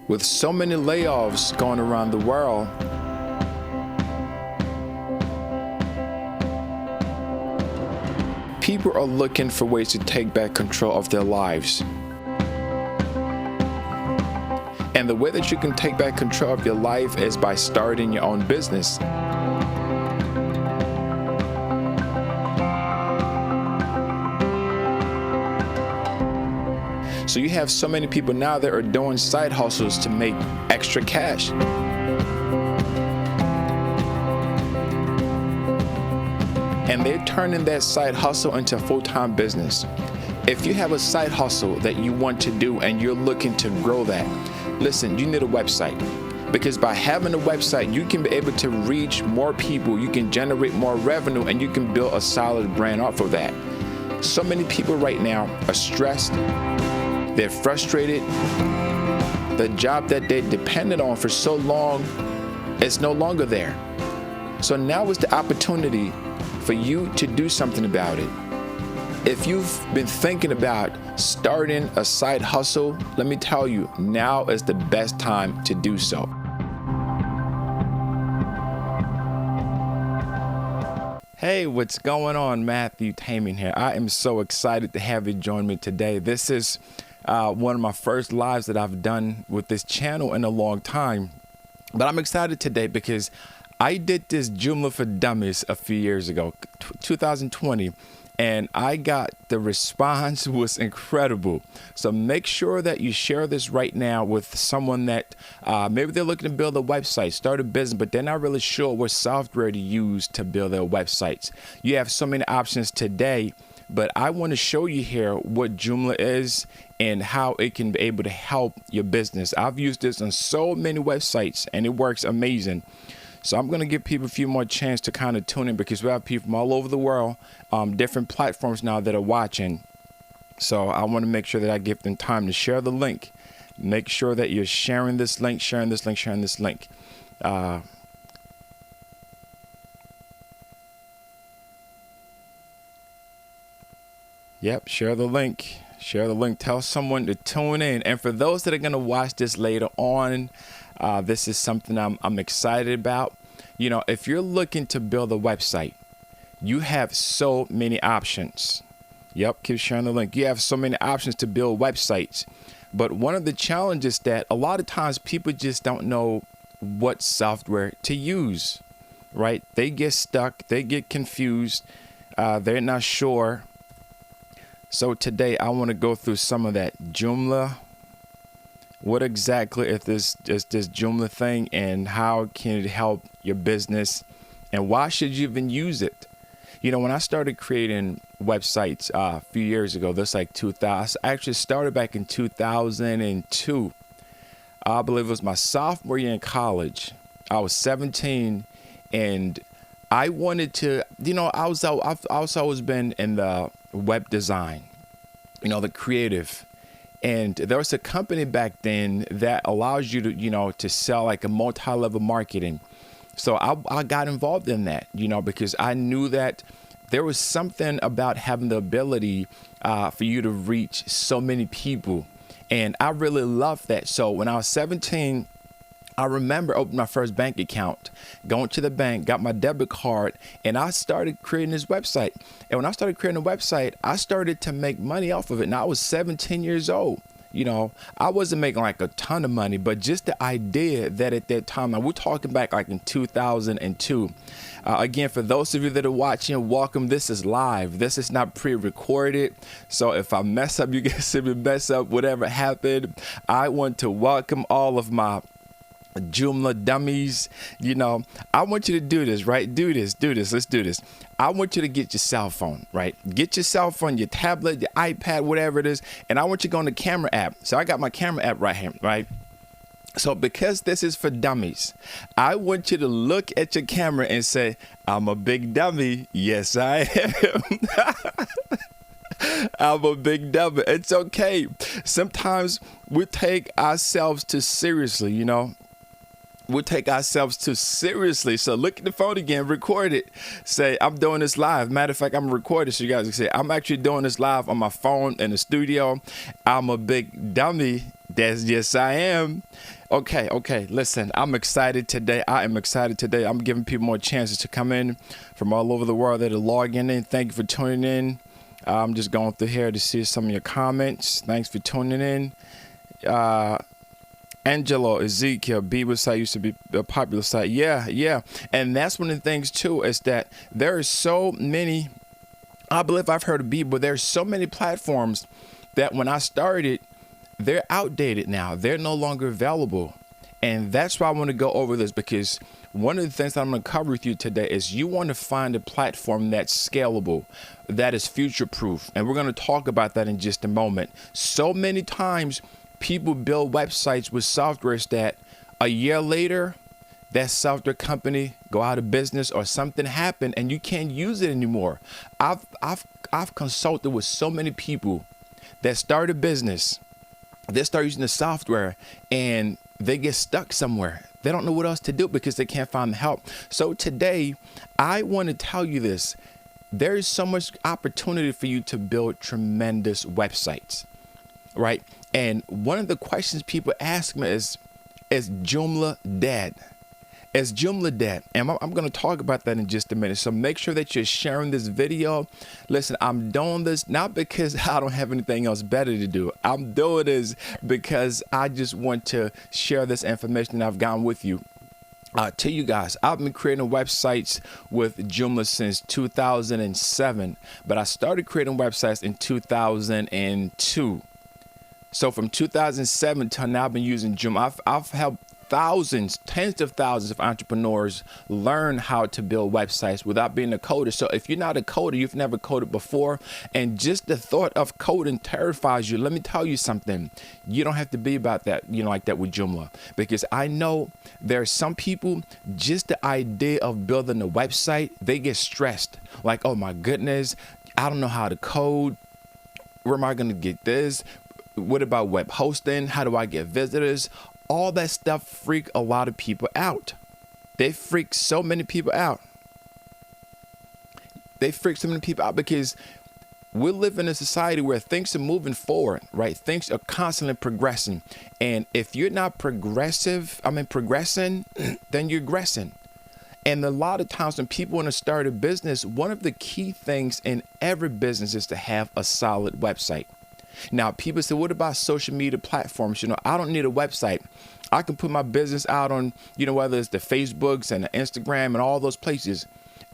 With so many layoffs going around the world, people are looking for ways to take back control of their lives. And the way that you can take back control of your life is by starting your own business. So you have so many people now that are doing side hustles to make extra cash. And they're turning that side hustle into a full-time business. If you have a side hustle that you want to do and you're looking to grow that, listen, you need a website. Because by having a website, you can be able to reach more people, you can generate more revenue, and you can build a solid brand off of that. So many people right now are stressed. They're frustrated. The job that they depended on for so long is no longer there. So now is the opportunity for you to do something about it. If you've been thinking about starting a side hustle, let me tell you, now is the best time to do so. Hey, what's going on? Mathew Tamin here. I am so excited to have you join me today. This is one of my first lives that I've done with this channel in a long time. But I'm excited today because I did this Joomla for Dummies a few years ago, 2020, and I got the response was incredible. So make sure that you share this right now with someone that maybe they're looking to build a website, start a business, but they're not really sure what software to use to build their websites. You have so many options today, but I want to show you here what Joomla is and how it can be able to help your business. I've used this on so many websites and it works amazing. So I'm going to give people a few more chance to kind of tune in because we have people from all over the world, different platforms now that are watching. So I want to make sure that I give them time to share the link. Make sure that you're sharing this link, sharing this link, sharing this link. Yep, share the link. Share the link. Tell someone to tune in. And for those that are going to watch this later on, this is something I'm excited about. You know, if you're looking to build a website, you have so many options. Yep, keep sharing the link. You have so many options to build websites. But one of the challenges that a lot of times people just don't know what software to use, right? They get stuck. They get confused. They're not sure. So today I want to go through some of that. Joomla. What exactly is this Joomla thing and how can it help your business and why should you even use it? You know, when I started creating websites a few years ago, that's like 2000, I actually started back in 2002. I believe it was my sophomore year in college. I was 17 and I wanted to, you know, I've also always been in the web design, you know, the creative. And there was a company back then that allows you to, you know, to sell like a multi-level marketing. So I got involved in that, you know, because I knew that there was something about having the ability for you to reach so many people. And I really loved that. So when I was 17, I remember opening my first bank account, going to the bank, got my debit card, and I started creating this website. And when I started creating a website, I started to make money off of it. Now I was 17 years old. You know, I wasn't making like a ton of money, but just the idea that at that time, now we're talking back like in 2002. Again, for those of you that are watching, welcome. This is live. This is not pre-recorded. So if I mess up, you can see me mess up, whatever happened. I want to welcome all of my Joomla dummies. You know, I want you to do this, right? Do this. Let's do this. I want you to get your cell phone, right? Get your cell phone, your tablet, your iPad, whatever it is. And I want you to go on the camera app. So I got my camera app right here, right? So because this is for dummies, I want you to look at your camera and say, I'm a big dummy. Yes, I am. I'm a big dummy. It's okay. Sometimes we take ourselves too seriously, you know. We take ourselves too seriously. So look at the phone again, record it. Say, I'm doing this live. Matter of fact, I'm recording so you guys can say, I'm actually doing this live on my phone in the studio. I'm a big dummy. Yes, I am. Okay. Listen, I'm excited today. I am excited today. I'm giving people more chances to come in from all over the world that are logging in. Thank you for tuning in. I'm just going through here to see some of your comments. Thanks for tuning in. Angelo, Ezekiel, Bieber site used to be a popular site. Yeah. And that's one of the things too, is that there are so many, I believe I've heard of Bieber, but there's so many platforms that when I started, they're outdated now. They're no longer available. And that's why I want to go over this, because one of the things that I'm going to cover with you today is you want to find a platform that's scalable, that is future proof. And we're going to talk about that in just a moment. So many times people build websites with softwares that a year later, that software company go out of business or something happened and you can't use it anymore. I've consulted with so many people that start a business. They start using the software and they get stuck somewhere. They don't know what else to do because they can't find the help. So today, I want to tell you this. There is so much opportunity for you to build tremendous websites, right? And one of the questions people ask me is Joomla dead? Is Joomla dead? And I'm going to talk about that in just a minute. So make sure that you're sharing this video. Listen, I'm doing this not because I don't have anything else better to do. I'm doing this because I just want to share this information that I've gotten with you. To you guys, I've been creating websites with Joomla since 2007, but I started creating websites in 2002. So from 2007 till now, I've been using Joomla. I've helped thousands, tens of thousands of entrepreneurs learn how to build websites without being a coder. So if you're not a coder, you've never coded before, and just the thought of coding terrifies you, let me tell you something. You don't have to be about that, like that with Joomla, because I know there are some people, just the idea of building a website, they get stressed. Like, oh my goodness, I don't know how to code. Where am I going to get this? What about web hosting? How do I get visitors? All that stuff freak a lot of people out. They freak so many people out. Because we live in a society where things are moving forward, right? Things are constantly progressing. And if you're not progressing, then you're regressing. And a lot of times when people want to start a business, one of the key things in every business is to have a solid website. Now, people say, what about social media platforms? I don't need a website. I can put my business out on, whether it's the Facebooks and the Instagram and all those places.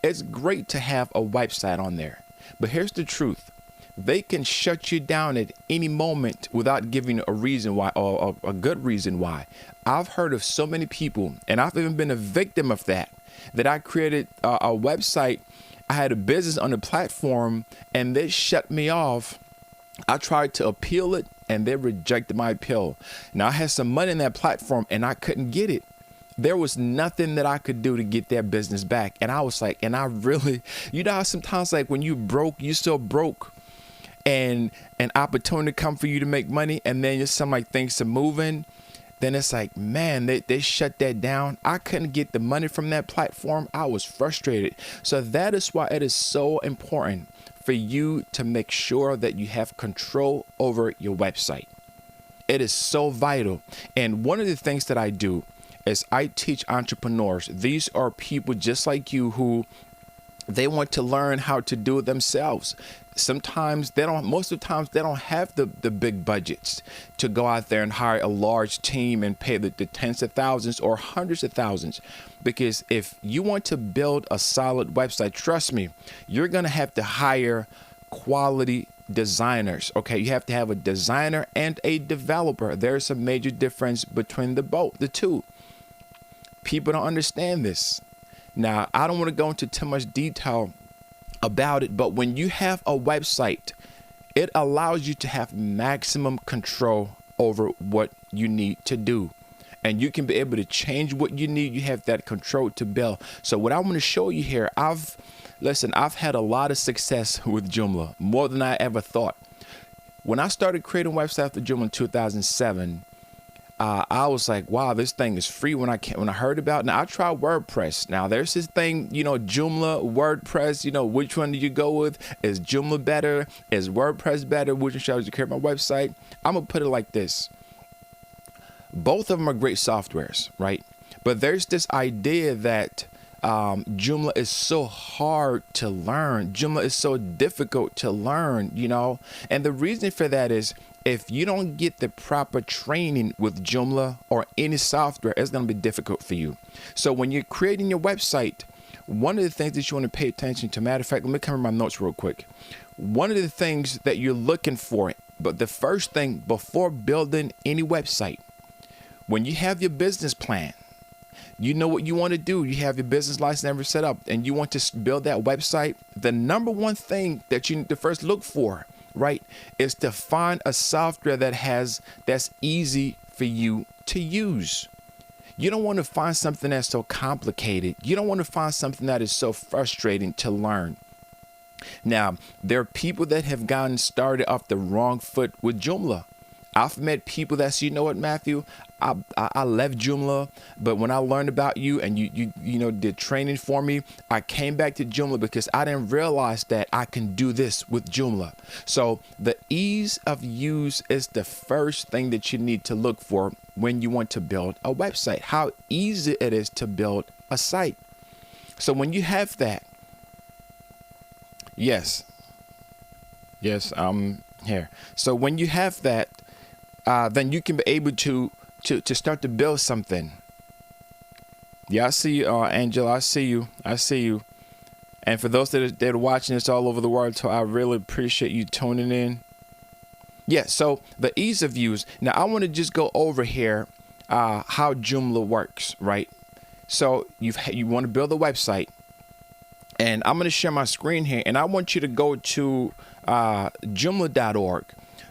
It's great to have a website on there. But here's the truth. They can shut you down at any moment without giving a reason why, or a good reason why. I've heard of so many people, and I've even been a victim of that I created a website. I had a business on the platform and they shut me off. I tried to appeal it and they rejected my appeal. Now I had some money in that platform and I couldn't get it. There was nothing that I could do to get their business back. And I was like, and I really, how sometimes like when you broke, you still broke, and an opportunity come for you to make money, and then just some like things are moving. Then it's like, man, they shut that down. I couldn't get the money from that platform. I was frustrated. So that is why it is so important for you to make sure that you have control over your website. It is so vital. And one of the things that I do is I teach entrepreneurs. These are people just like you who they want to learn how to do it themselves. Most of the times they don't have the big budgets to go out there and hire a large team and pay the tens of thousands or hundreds of thousands. Because if you want to build a solid website, trust me, you're going to have to hire quality designers. Okay, you have to have a designer and a developer. There's a major difference between the two. People don't understand this. Now, I don't want to go into too much detail about it, but when you have a website, it allows you to have maximum control over what you need to do. And you can be able to change what you need. You have that control to build. So what I want to show you here, I've had a lot of success with Joomla, more than I ever thought. When I started creating websites with Joomla in 2007, I was like, wow, this thing is free when I heard about it. Now, I tried WordPress. Now, there's this thing, Joomla, WordPress, which one do you go with? Is Joomla better? Is WordPress better? Which one should I create my website? I'm going to put it like this. Both of them are great softwares, right? But there's this idea that Joomla is so hard to learn. Joomla is so difficult to learn, and the reason for that is if you don't get the proper training with Joomla or any software, it's going to be difficult for you. So when you're creating your website, one of the things that you want to pay attention to, matter of fact, let me cover my notes real quick. One of the things that you're looking for, but the first thing before building any website, when you have your business plan, you know what you want to do. You have your business license ever set up and you want to build that website. The number one thing that you need to first look for, right, is to find a software that's easy for you to use. You don't want to find something that's so complicated. You don't want to find something that is so frustrating to learn. Now, there are people that have gotten started off the wrong foot with Joomla. I've met people that say, you know what, Matthew, I left Joomla, but when I learned about you and you did training for me, I came back to Joomla because I didn't realize that I can do this with Joomla. So the ease of use is the first thing that you need to look for when you want to build a website, how easy it is to build a site. So when you have that, yes, I'm here. So when you have that, then you can be able to start to build something. Yeah, I see you, Angela. I see you. And for those that are watching this all over the world, so I really appreciate you tuning in. Yeah, so the ease of use. Now, I want to just go over here how Joomla works, right? So you want to build a website. And I'm going to share my screen here. And I want you to go to Joomla.org.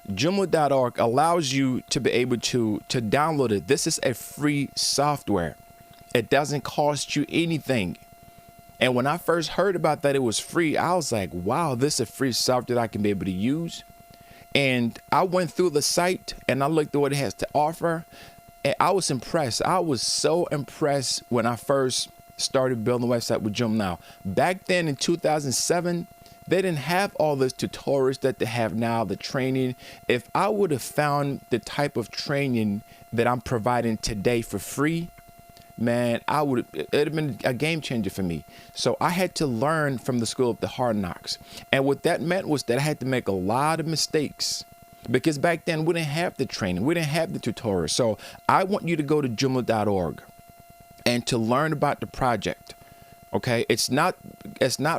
Joomla.org allows you to be able to download it. This is a free software. It doesn't cost you anything. And when I first heard about that it was free, I was like, wow, this is a free software that I can be able to use. And I went through the site and I looked at what it has to offer. And I was impressed. I was so impressed when I first started building a website with Joomla. Now, back then in 2007, they didn't have all those tutorials that they have now, the training. If I would have found the type of training that I'm providing today for free, man, it'd have been a game changer for me. So I had to learn from the school of the hard knocks. And what that meant was that I had to make a lot of mistakes because back then we didn't have the training. We didn't have the tutorials. So I want you to go to Joomla.org and to learn about the project. Okay, it's not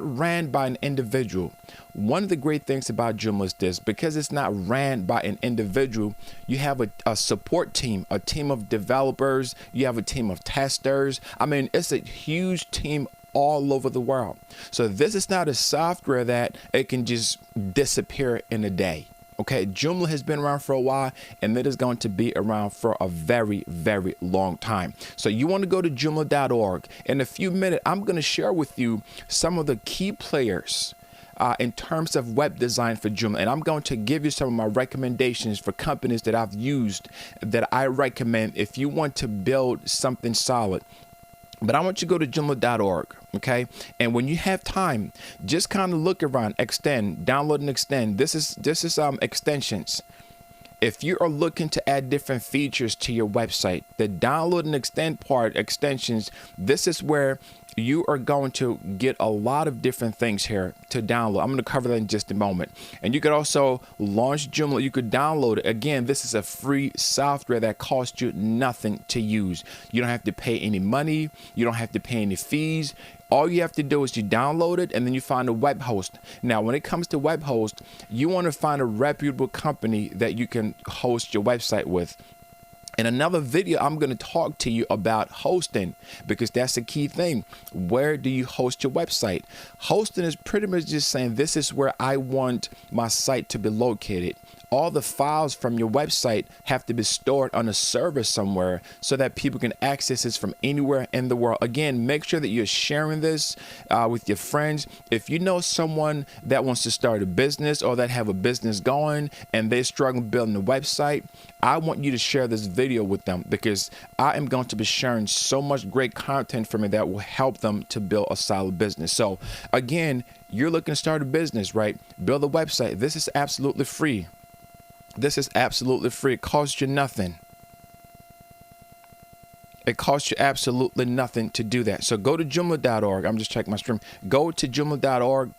ran by an individual. One of the great things about Joomla is this: because it's not ran by an individual, you have a support team, a team of developers, you have a team of testers. I mean, it's a huge team all over the world. So this is not a software that it can just disappear in a day. Okay, Joomla has been around for a while and it is going to be around for a very, very long time. So you want to go to Joomla.org. In a few minutes, I'm going to share with you some of the key players in terms of web design for Joomla. And I'm going to give you some of my recommendations for companies that I've used that I recommend if you want to build something solid. But I want you to go to Joomla.org, okay? And when you have time, just kind of look around, extend, download and extend. This is extensions. If you are looking to add different features to your website, the download and extend part, extensions, this is where you are going to get a lot of different things here to download. I'm going to cover that in just a moment. And you could also launch Joomla. You could download it. Again, this is a free software that costs you nothing to use. You don't have to pay any money. You don't have to pay any fees. All you have to do is you download it and then you find a web host. Now, when it comes to web host, you want to find a reputable company that you can host your website with. In another video, I'm going to talk to you about hosting because that's the key thing. Where do you host your website? Hosting is pretty much just saying this is where I want my site to be located. All the files from your website have to be stored on a server somewhere so that people can access this from anywhere in the world. Again, make sure that you're sharing this with your friends. If you know someone that wants to start a business or that have a business going and they're struggling building a website, I want you to share this video with them because I am going to be sharing so much great content from it that will help them to build a solid business. So again, you're looking to start a business, right? Build a website. This is absolutely free. This is absolutely free. It costs you nothing. It costs you absolutely nothing to do that. So go to Joomla.org. I'm just checking my stream. Go to Joomla.org.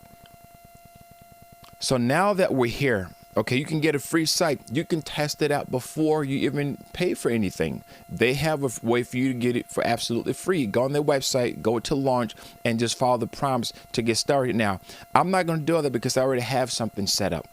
So now that we're here, okay, you can get a free site. You can test it out before you even pay for anything. They have a way for you to get it for absolutely free. Go on their website, go to launch, and just follow the prompts to get started. Now, I'm not going to do that because I already have something set up.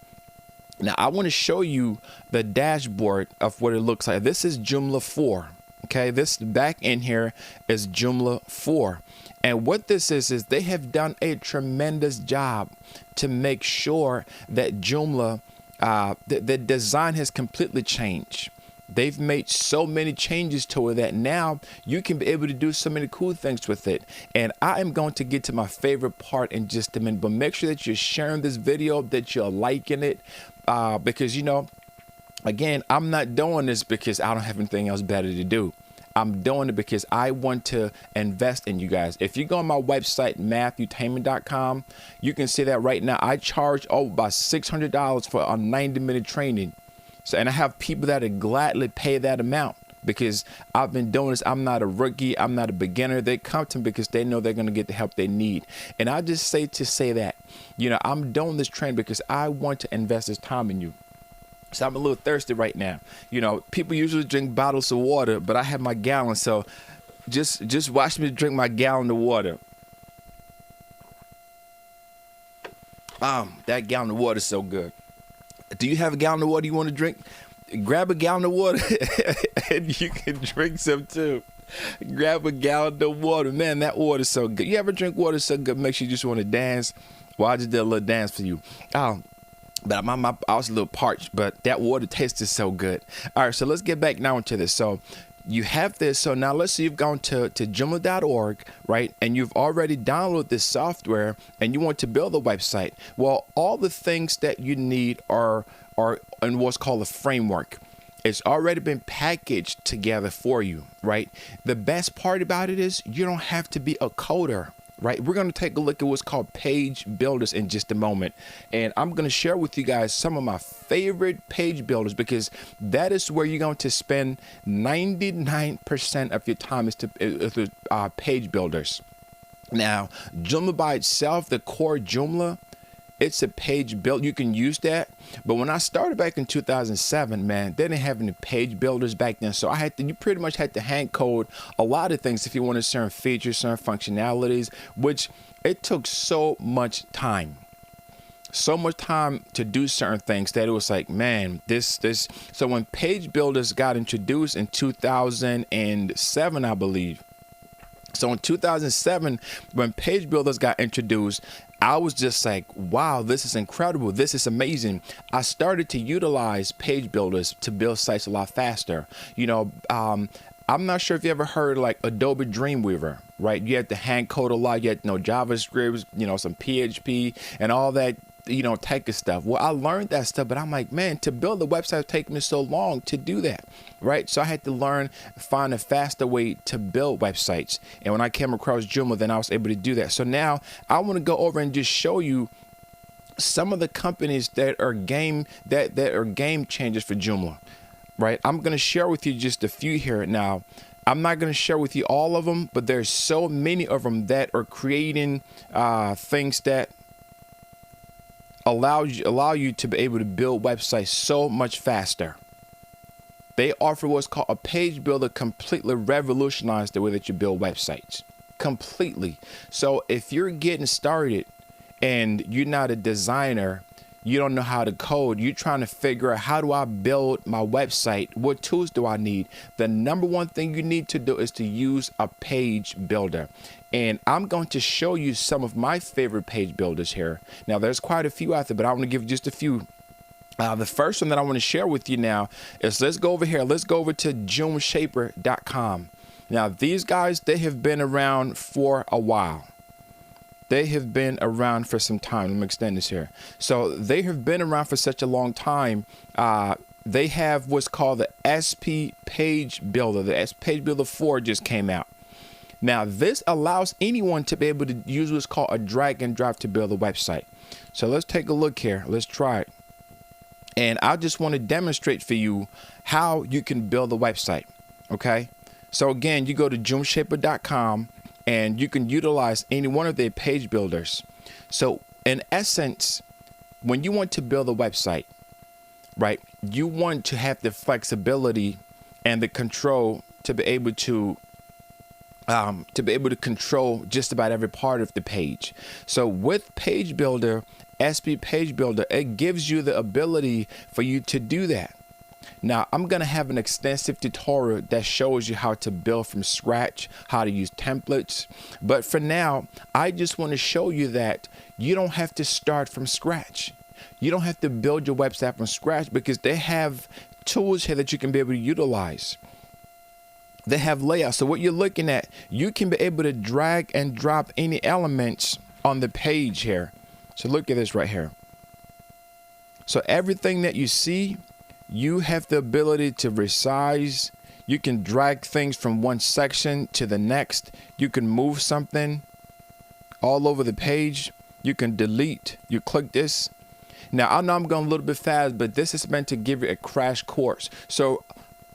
Now, I want to show you the dashboard of what it looks like. This is Joomla 4. Okay, this back in here is Joomla 4. And what this is they have done a tremendous job to make sure that Joomla, the design has completely changed. They've made so many changes to it that now you can be able to do so many cool things with it. And I am going to get to my favorite part in just a minute, but make sure that you're sharing this video, that you're liking it, because, you know, again, I'm not doing this because I don't have anything else better to do. I'm doing it because I want to invest in you guys. If you go on my website, MathewTamin.com, you can see that right now I charge about $600 for a 90-minute training. So, and I have people that would gladly pay that amount because I've been doing this. I'm not a rookie. I'm not a beginner. They come to me because they know they're going to get the help they need. And I just say that, you know, I'm doing this training because I want to invest this time in you. So I'm a little thirsty right now. You know, people usually drink bottles of water, but I have my gallon. So just watch me drink my gallon of water. That gallon of water is so good. Do you have a gallon of water you want to drink? Grab a gallon of water and you can drink some too. Grab a gallon of water. Man, that water is so good. You ever drink water so good, makes you just want to dance? Well, I just did a little dance for you. But I was a little parched, but that water tasted so good. All right, so let's get back now into this. So you have this. So now let's say you've gone to Joomla.org, right? And you've already downloaded this software and you want to build a website. Well, all the things that you need are in what's called a framework. It's already been packaged together for you, right? The best part about it is you don't have to be a coder. Right, we're going to take a look at what's called page builders in just a moment. And I'm going to share with you guys some of my favorite page builders because that is where you're going to spend 99% of your time is to page builders. Now, Joomla by itself, the core Joomla, it's a page build. You can use that. But when I started back in 2007, man, they didn't have any page builders back then. So you pretty much had to hand code a lot of things if you wanted certain features, certain functionalities, which it took so much time to do certain things that it was like, man, so when page builders got introduced in 2007, I believe. So in 2007, when page builders got introduced, I was just like, wow, this is incredible. This is amazing. I started to utilize page builders to build sites a lot faster. You know, I'm not sure if you ever heard like Adobe Dreamweaver, right? You had to hand code a lot. You had to know JavaScript, you know, some PHP and all that, you know, type of stuff. Well, I learned that stuff, but I'm like, man, to build a website take me so long to do that, right? So I had to find a faster way to build websites. And when I came across Joomla, then I was able to do that. So now I want to go over and just show you some of the companies that are game changers for Joomla, right? I'm going to share with you just a few here. Now, I'm not going to share with you all of them, but there's so many of them that are creating things that allow you to be able to build websites so much faster. They offer what's called a page builder, completely revolutionized the way that you build websites. Completely. So if you're getting started and you're not a designer, you don't know how to code, you're trying to figure out, how do I build my website? What tools do I need? The number one thing you need to do is to use a page builder. And I'm going to show you some of my favorite page builders here. Now, there's quite a few out there, but I want to give you just a few. The first one that I want to share with you now is, let's go over here. Let's go over to joomshaper.com. Now, these guys, they have been around for a while. They have been around for some time. Let me extend this here. So they have been around for such a long time. They have what's called the SP Page Builder. The SP Page Builder 4 just came out. Now, this allows anyone to be able to use what's called a drag and drop to build a website. So let's take a look here. Let's try it. And I just want to demonstrate for you how you can build a website. Okay. So again, you go to joomshaper.com and you can utilize any one of their page builders. So in essence, when you want to build a website, right, you want to have the flexibility and the control to be able to control just about every part of the page. So with Page Builder, SP Page Builder, it gives you the ability for you to do that. Now, I'm going to have an extensive tutorial that shows you how to build from scratch, how to use templates. But for now, I just want to show you that you don't have to start from scratch. You don't have to build your website from scratch because they have tools here that you can be able to utilize. They have layouts. So what you're looking at, you can be able to drag and drop any elements on the page here. So look at this right here. So everything that you see, you have the ability to resize. You can drag things from one section to the next. You can move something all over the page. You can delete. You click this. Now, I know I'm going a little bit fast, but this is meant to give you a crash course. So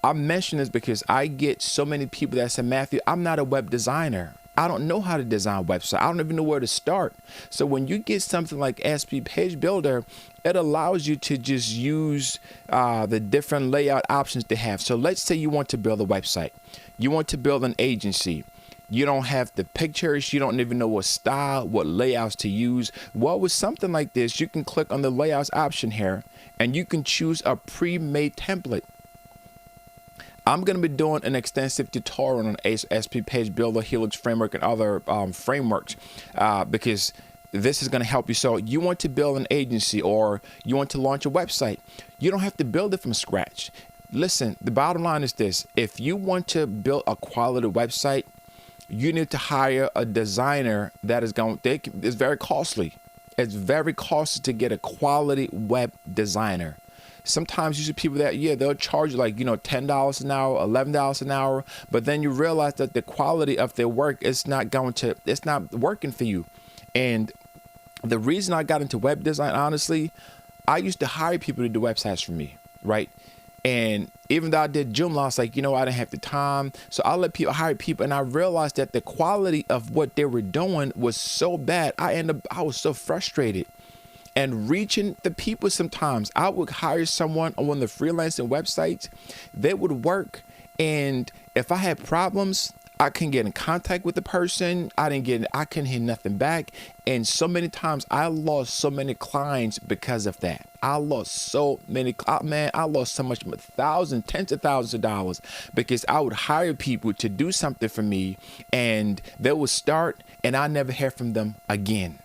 I mention this because I get so many people that say, Matthew, I'm not a web designer. I don't know how to design a website. I don't even know where to start. So when you get something like SP Page Builder, it allows you to just use the different layout options they have. So let's say you want to build a website. You want to build an agency. You don't have the pictures. You don't even know what style, what layouts to use. Well, with something like this, you can click on the layouts option here and you can choose a pre-made template. I'm going to be doing an extensive tutorial on SP Page Builder, Helix Framework, and other frameworks because this is going to help you. So you want to build an agency or you want to launch a website. You don't have to build it from scratch. Listen, the bottom line is this. If you want to build a quality website, you need to hire a designer that is it's very costly. It's very costly to get a quality web designer. Sometimes you see people that, they'll charge you like, $10 an hour, $11 an hour, but then you realize that the quality of their work is not working for you. And the reason I got into web design, honestly, I used to hire people to do websites for me, right? And even though I did Joomla, I was like, I didn't have the time. So I let people hire people, and I realized that the quality of what they were doing was so bad. I was so frustrated. And reaching the people, sometimes I would hire someone on one of the freelancing websites. They would work, and if I had problems, I couldn't get in contact with the person. I couldn't hear nothing back. And so many times I lost so many clients because of that. I lost so many, I lost so much, thousands, tens of thousands of dollars because I would hire people to do something for me and they would start and I never hear from them again.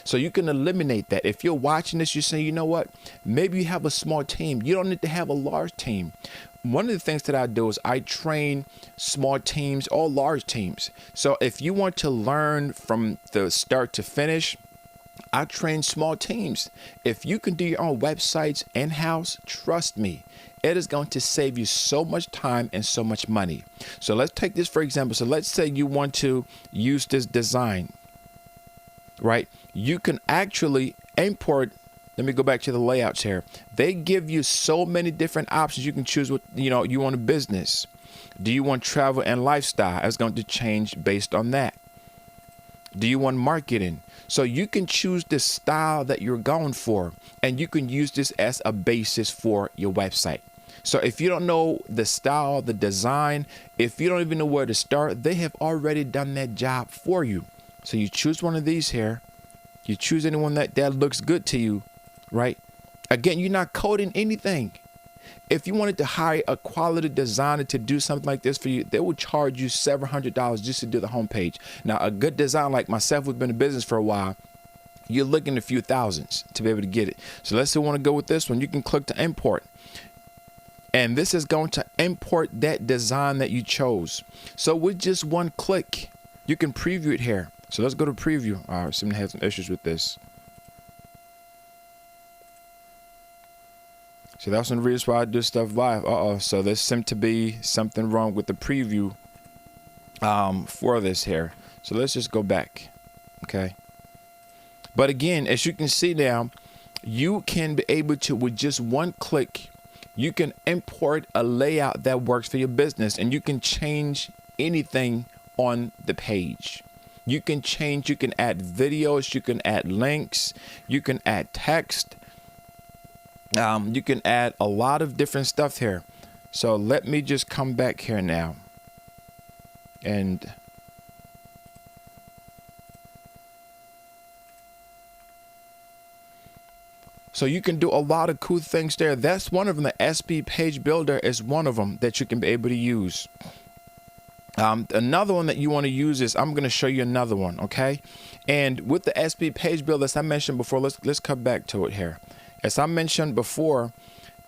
So you can eliminate that. If you're watching this, you're saying, you know what, maybe you have a small team. You don't need to have a large team. One of the things that I do is I train small teams or large teams. So if you want to learn from the start to finish, I train small teams. If you can do your own websites in-house, trust me, it is going to save you so much time and so much money. So let's take this for example. So let's say you want to use this design, right? You can actually import. Let me go back to the layouts here. They give you so many different options. You can choose what you want a business. Do you want travel and lifestyle? It's going to change based on that. Do you want marketing? So you can choose the style that you're going for, and you can use this as a basis for your website. So if you don't know the style, the design, if you don't even know where to start, they have already done that job for you. So you choose one of these here. You choose anyone that looks good to you, right? Again, you're not coding anything. If you wanted to hire a quality designer to do something like this for you, they would charge you several $100s just to do the homepage. Now, a good designer like myself who's been in business for a while, you're looking at a few thousands to be able to get it. So let's say you want to go with this one. You can click to import. And this is going to import that design that you chose. So with just one click, you can preview it here. So let's go to preview. All right, someone had some issues with this. So that's one of the reasons why I do stuff live. So there seems to be something wrong with the preview for this here. So let's just go back. Okay. But again, as you can see now, you can be able to, with just one click, You can import a layout that works for your business, and you can change anything on the page. You can add videos, you can add links, you can add text. You can add a lot of different stuff here. So let me just come back here now. And so you can do a lot of cool things there. That's one of them. The SB Page Builder is one of them that you can be able to use. Another one that you want to use is, I'm going to show you another one, okay? And with the SB Page Builder, as I mentioned before, let's come back to it here. As I mentioned before,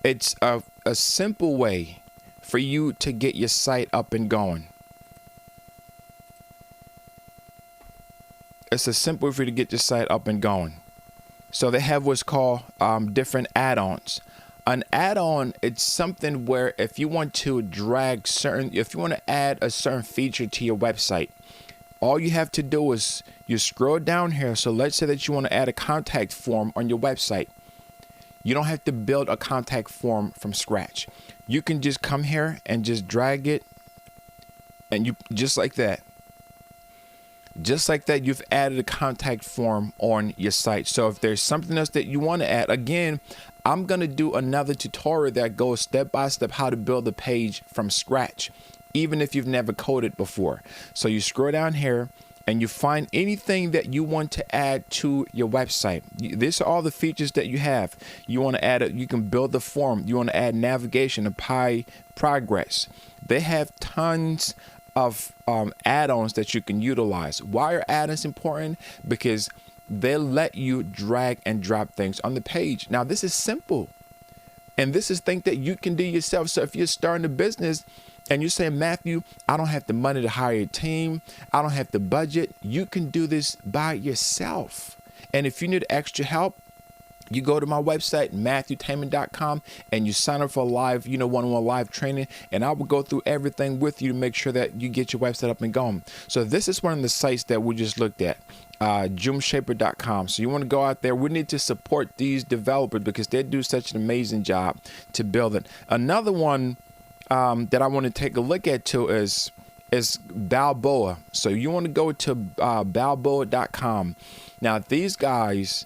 it's a simple way for you to get your site up and going. It's a simple way for you to get your site up and going. So they have what's called different add-ons. An add-on, it's something where if you want to if you want to add a certain feature to your website, all you have to do is you scroll down here. So let's say that you want to add a contact form on your website. You don't have to build a contact form from scratch. You can just come here and just drag it, and you just like that. Just like that, you've added a contact form on your site. So if there's something else that you want to add, again, I'm going to do another tutorial that goes step by step how to build a page from scratch, even if you've never coded before. So you scroll down here and you find anything that you want to add to your website. These are all the features that you have. You want to add it, you can build the form. You want to add navigation and progress. They have tons of add-ons that you can utilize. Why are add-ons important? Because they let you drag and drop things on the page. Now, this is simple, and this is things that you can do yourself. So if you're starting a business and you're saying, Matthew, I don't have the money to hire a team, I don't have the budget, you can do this by yourself. And if you need extra help, you go to my website, MathewTamin.com, and you sign up for a live, one-on-one live training, and I will go through everything with you to make sure that you get your website up and going. So this is one of the sites that we just looked at, Joomshaper.com. So you want to go out there. We need to support these developers because they do such an amazing job to build it. Another one that I want to take a look at too is Balboa. So you want to go to Balboa.com. Now these guys,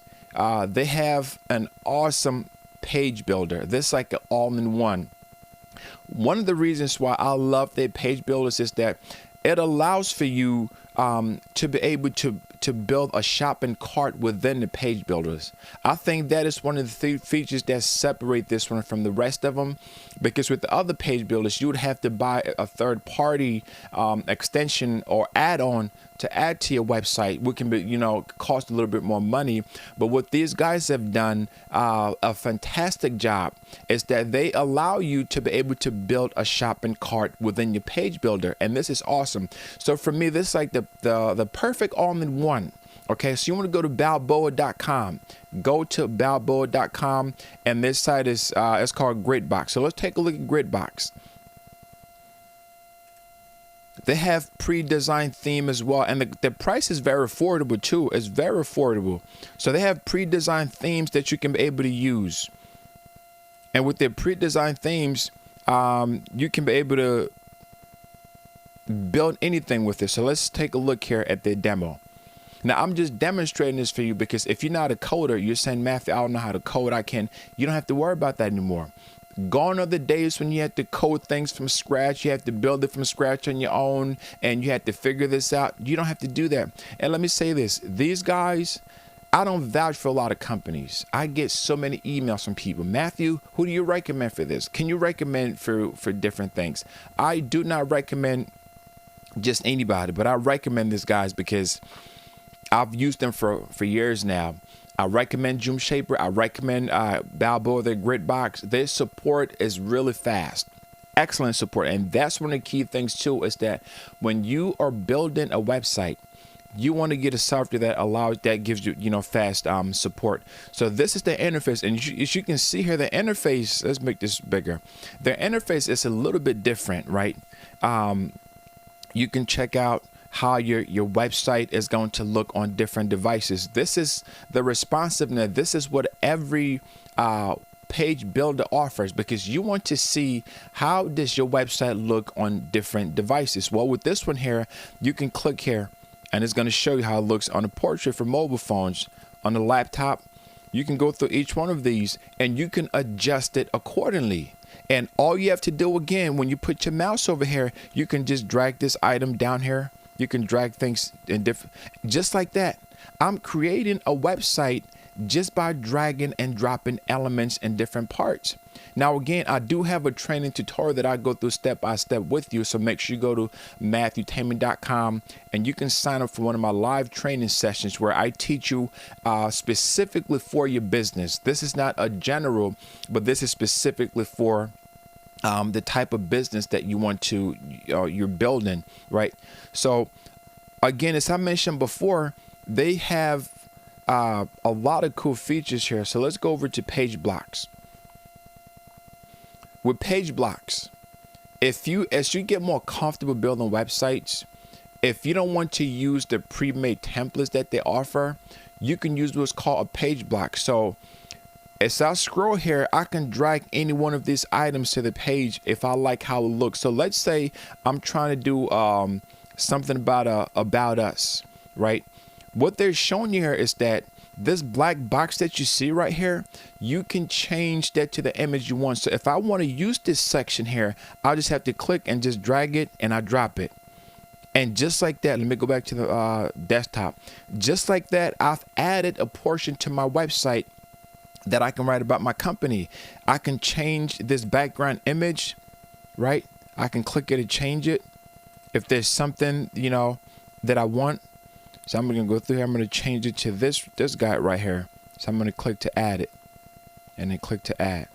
they have an awesome page builder. This is like an all-in-one. One of the reasons why I love their page builders is that it allows for you to be able to build a shopping cart within the page builders. I think that is one of the features that separate this one from the rest of them, because with the other page builders, you would have to buy a third-party extension or add-on to add to your website, which can be, cost a little bit more money. But what these guys have done a fantastic job is that they allow you to be able to build a shopping cart within your page builder, and this is awesome. So for me, this is like the perfect all-in-one. Okay, so you want to go to Balboa.com. Go to Balboa.com, and this site is it's called Gridbox. So let's take a look at Gridbox. They have pre-designed theme as well, and the price is very affordable too. It's very affordable. So they have pre-designed themes that you can be able to use, and with their pre-designed themes, you can be able to build anything with it. So let's take a look here at their demo. Now, I'm just demonstrating this for you because if you're not a coder, you're saying, Matthew, I don't know how to code. You don't have to worry about that anymore. Gone are the days when you had to code things from scratch. You have to build it from scratch on your own, and you had to figure this out. You don't have to do that. And let me say this. These guys, I don't vouch for a lot of companies. I get so many emails from people. Matthew, who do you recommend for this? Can you recommend for different things? I do not recommend just anybody, but I recommend these guys because I've used them for years now. I recommend Joomla. I recommend Balboa, their Gridbox. Their support is really fast. Excellent support. And that's one of the key things too, is that when you are building a website, you want to get a software that gives you, fast support. So this is the interface. And as you can see here, the interface, let's make this bigger. Their interface is a little bit different, right? You can check out how your website is going to look on different devices. This is the responsiveness. This is what every page builder offers, because you want to see how does your website look on different devices. Well, with this one here, you can click here and it's going to show you how it looks on a portrait for mobile phones, on the laptop. You can go through each one of these and you can adjust it accordingly. And all you have to do, again, when you put your mouse over here, you can just drag this item down here. You can drag things in different, just like that. I'm creating a website just by dragging and dropping elements in different parts. Now, again, I do have a training tutorial that I go through step by step with you. So make sure you go to MathewTamin.com and you can sign up for one of my live training sessions where I teach you specifically for your business. This is not a general, but this is specifically for the type of business that you want to, you're building, right? So again, as I mentioned before, they have a lot of cool features here. So let's go over to page blocks. With page blocks, as you get more comfortable building websites, if you don't want to use the pre-made templates that they offer, you can use what's called a page block. So as I scroll here, I can drag any one of these items to the page if I like how it looks. So let's say I'm trying to do something about us, right? What they're showing you here is that this black box that you see right here, you can change that to the image you want. So if I want to use this section here, I'll just have to click and just drag it and I drop it. And just like that, let me go back to the desktop. Just like that, I've added a portion to my website that I can write about my company. I can change this background image, right? I can click it and change it. If there's something, that I want. So I'm going to go through here. I'm going to change it to this guy right here. So I'm going to click to add it and then click to add.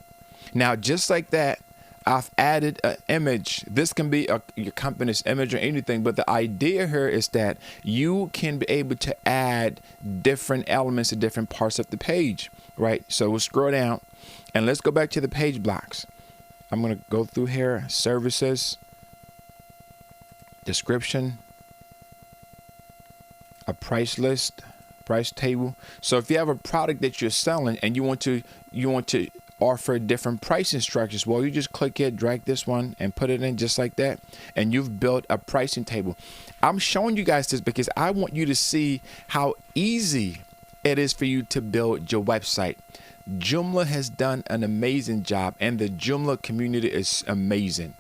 Now, just like that, I've added an image. This can be your company's image or anything, but the idea here is that you can be able to add different elements to different parts of the page, right? So we'll scroll down and let's go back to the page blocks. I'm going to go through here, services, description, a price list, price table. So if you have a product that you're selling and you want to offer different pricing structures, well, you just click it, drag this one and put it in just like that, and you've built a pricing table. I'm showing you guys this because I want you to see how easy it is for you to build your website. Joomla has done an amazing job, and the Joomla community is amazing.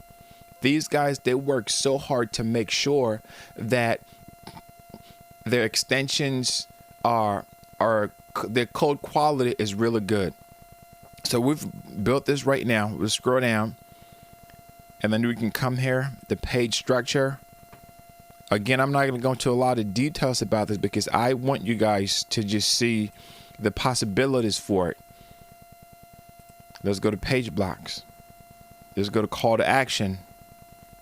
These guys, they work so hard to make sure that their extensions their code quality is really good. So we've built this right now. We'll scroll down and then we can come here, the page structure. Again, I'm not going to go into a lot of details about this because I want you guys to just see the possibilities for it. Let's go to page blocks. Let's go to call to action.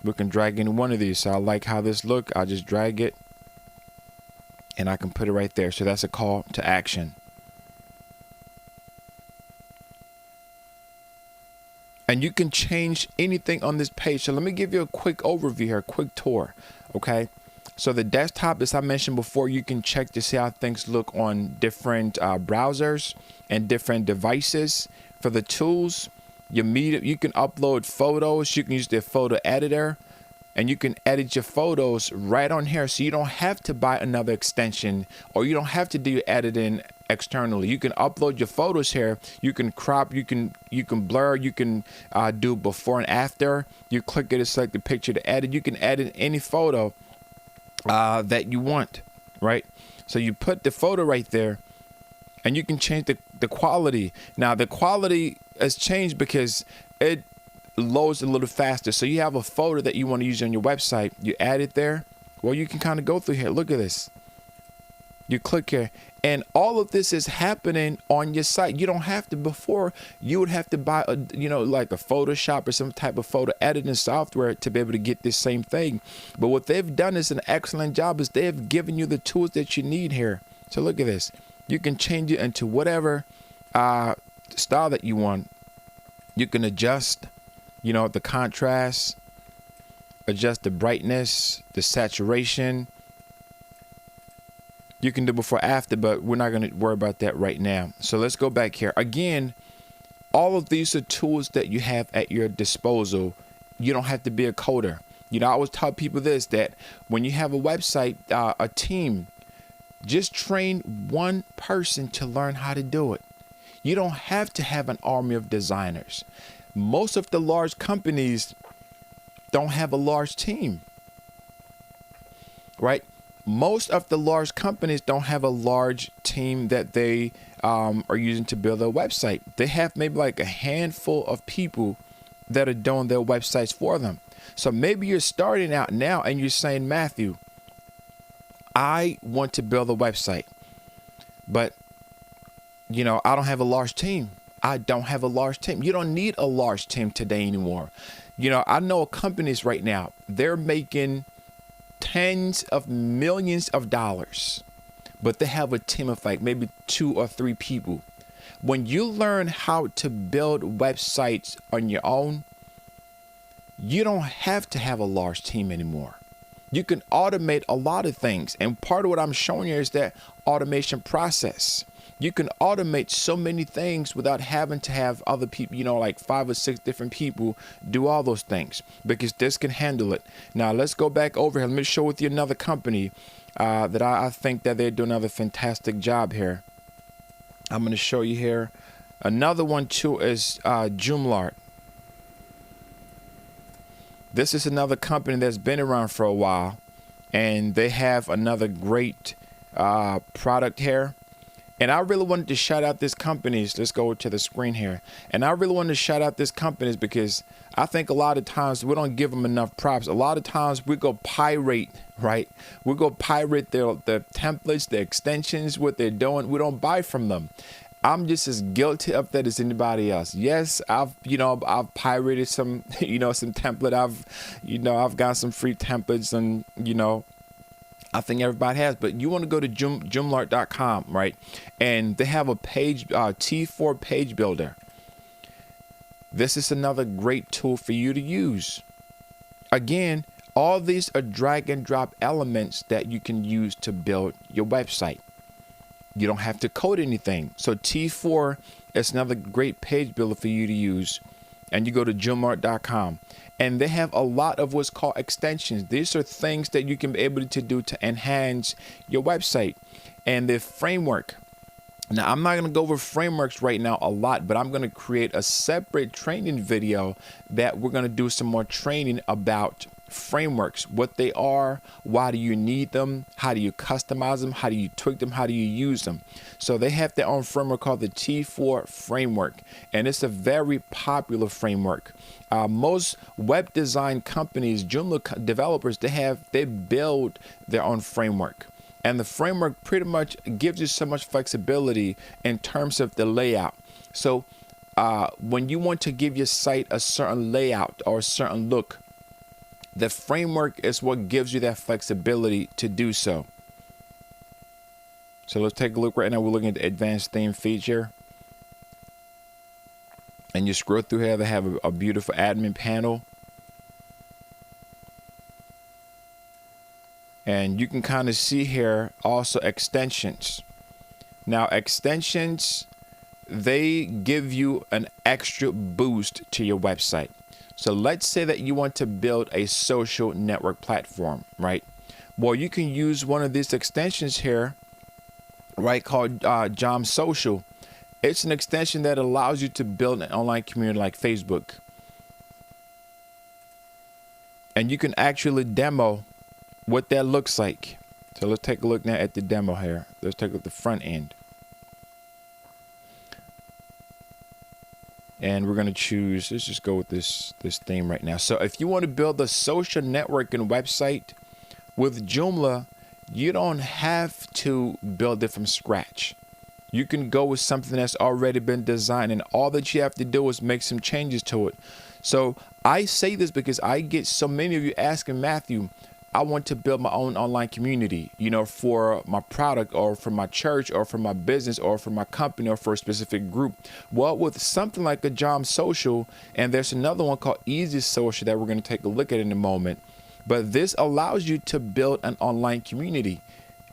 We can drag any one of these. So I like how this look. I'll just drag it and I can put it right there. So that's a call to action. And you can change anything on this page. So let me give you a quick overview here, a quick tour. Okay. So the desktop, as I mentioned before, you can check to see how things look on different browsers and different devices. For the tools, you can upload photos. You can use the photo editor. And you can edit your photos right on here. So you don't have to buy another extension or you don't have to do editing externally. You can upload your photos here. You can crop, you can blur, you can do before and after. You click it to select the picture to edit. You can edit any photo that you want, right? So you put the photo right there and you can change the quality. Now the quality has changed because it loads a little faster. So you have a photo that you want to use on your website, you add it there. Well, you can kind of go through here. Look at this. You click here and all of this is happening on your site. You don't have to. Before, you would have to buy like a Photoshop or some type of photo editing software to be able to get this same thing. But what they've done is an excellent job is they have given you the tools that you need here. So look at this. You can change it into whatever style that you want. You can adjust the contrast, adjust the brightness, the saturation. You can do before after, but we're not going to worry about that right now. So let's go back here. Again, All of these are tools that you have at your disposal. You don't have to be a coder. I always tell people this, that when you have a website, a team, just train one person to learn how to do it. You don't have to have an army of designers. Most of the large companies don't have a large team, right? Most of the large companies don't have a large team that they are using to build their website. They have maybe like a handful of people that are doing their websites for them. So maybe you're starting out now and you're saying, Mathew, I want to build a website, but I don't have a large team. I don't have a large team. You don't need a large team today anymore. I know companies right now, they're making tens of millions of dollars, but they have a team of like maybe 2 or 3 people. When you learn how to build websites on your own, you don't have to have a large team anymore. You can automate a lot of things. And part of what I'm showing you is that automation process. You can automate so many things without having to have other people, like 5 or 6 different people do all those things, because this can handle it. Now, let's go back over here. Let me show with you another company that I think that they're doing another fantastic job here. I'm going to show you here. Another one, too, is Joomla. This is another company that's been around for a while, and they have another great product here. And I really wanted to shout out these companies. Let's go to the screen here. And I really wanted to shout out these companies because I think a lot of times we don't give them enough props. A lot of times we go pirate, right? We go pirate the templates, the extensions, what they're doing. We don't buy from them. I'm just as guilty of that as anybody else. Yes, I've pirated some, some template. I've got some free templates, and, I think everybody has, but you want to go to Joomla.com, right? And they have a page, T4 page builder. This is another great tool for you to use. Again, all these are drag and drop elements that you can use to build your website. You don't have to code anything. So T4 is another great page builder for you to use. And you go to Joomla.com. And they have a lot of what's called extensions. These are things that you can be able to do to enhance your website. And the framework. Now, I'm not going to go over frameworks right now a lot, but I'm going to create a separate training video that we're going to do some more training about frameworks, what they are, why do you need them, how do you customize them, how do you tweak them, how do you use them. So they have their own framework called the T4 framework, and it's a very popular framework. Most web design companies, Joomla developers, they build their own framework. And the framework pretty much gives you so much flexibility in terms of the layout. So when you want to give your site a certain layout or a certain look, the framework is what gives you that flexibility to do so. So let's take a look right now. We're looking at the advanced theme feature. And you scroll through here, they have a beautiful admin panel. And you can kind of see here also extensions. Now extensions, they give you an extra boost to your website. So let's say that you want to build a social network platform, right? Well, you can use one of these extensions here, right, called Joomla Social. It's an extension that allows you to build an online community like Facebook. And you can actually demo what that looks like. So let's take a look now at the demo here. Let's take a look at the front end. And we're going to choose, let's just go with this theme right now. So if you want to build a social networking website with Joomla, you don't have to build it from scratch. You can go with something that's already been designed, and all that you have to do is make some changes to it. So I say this because I get so many of you asking, Mathew, I want to build my own online community, for my product or for my church or for my business or for my company or for a specific group. Well, with something like a Joomla Social, and there's another one called Easy Social that we're going to take a look at in a moment. But this allows you to build an online community.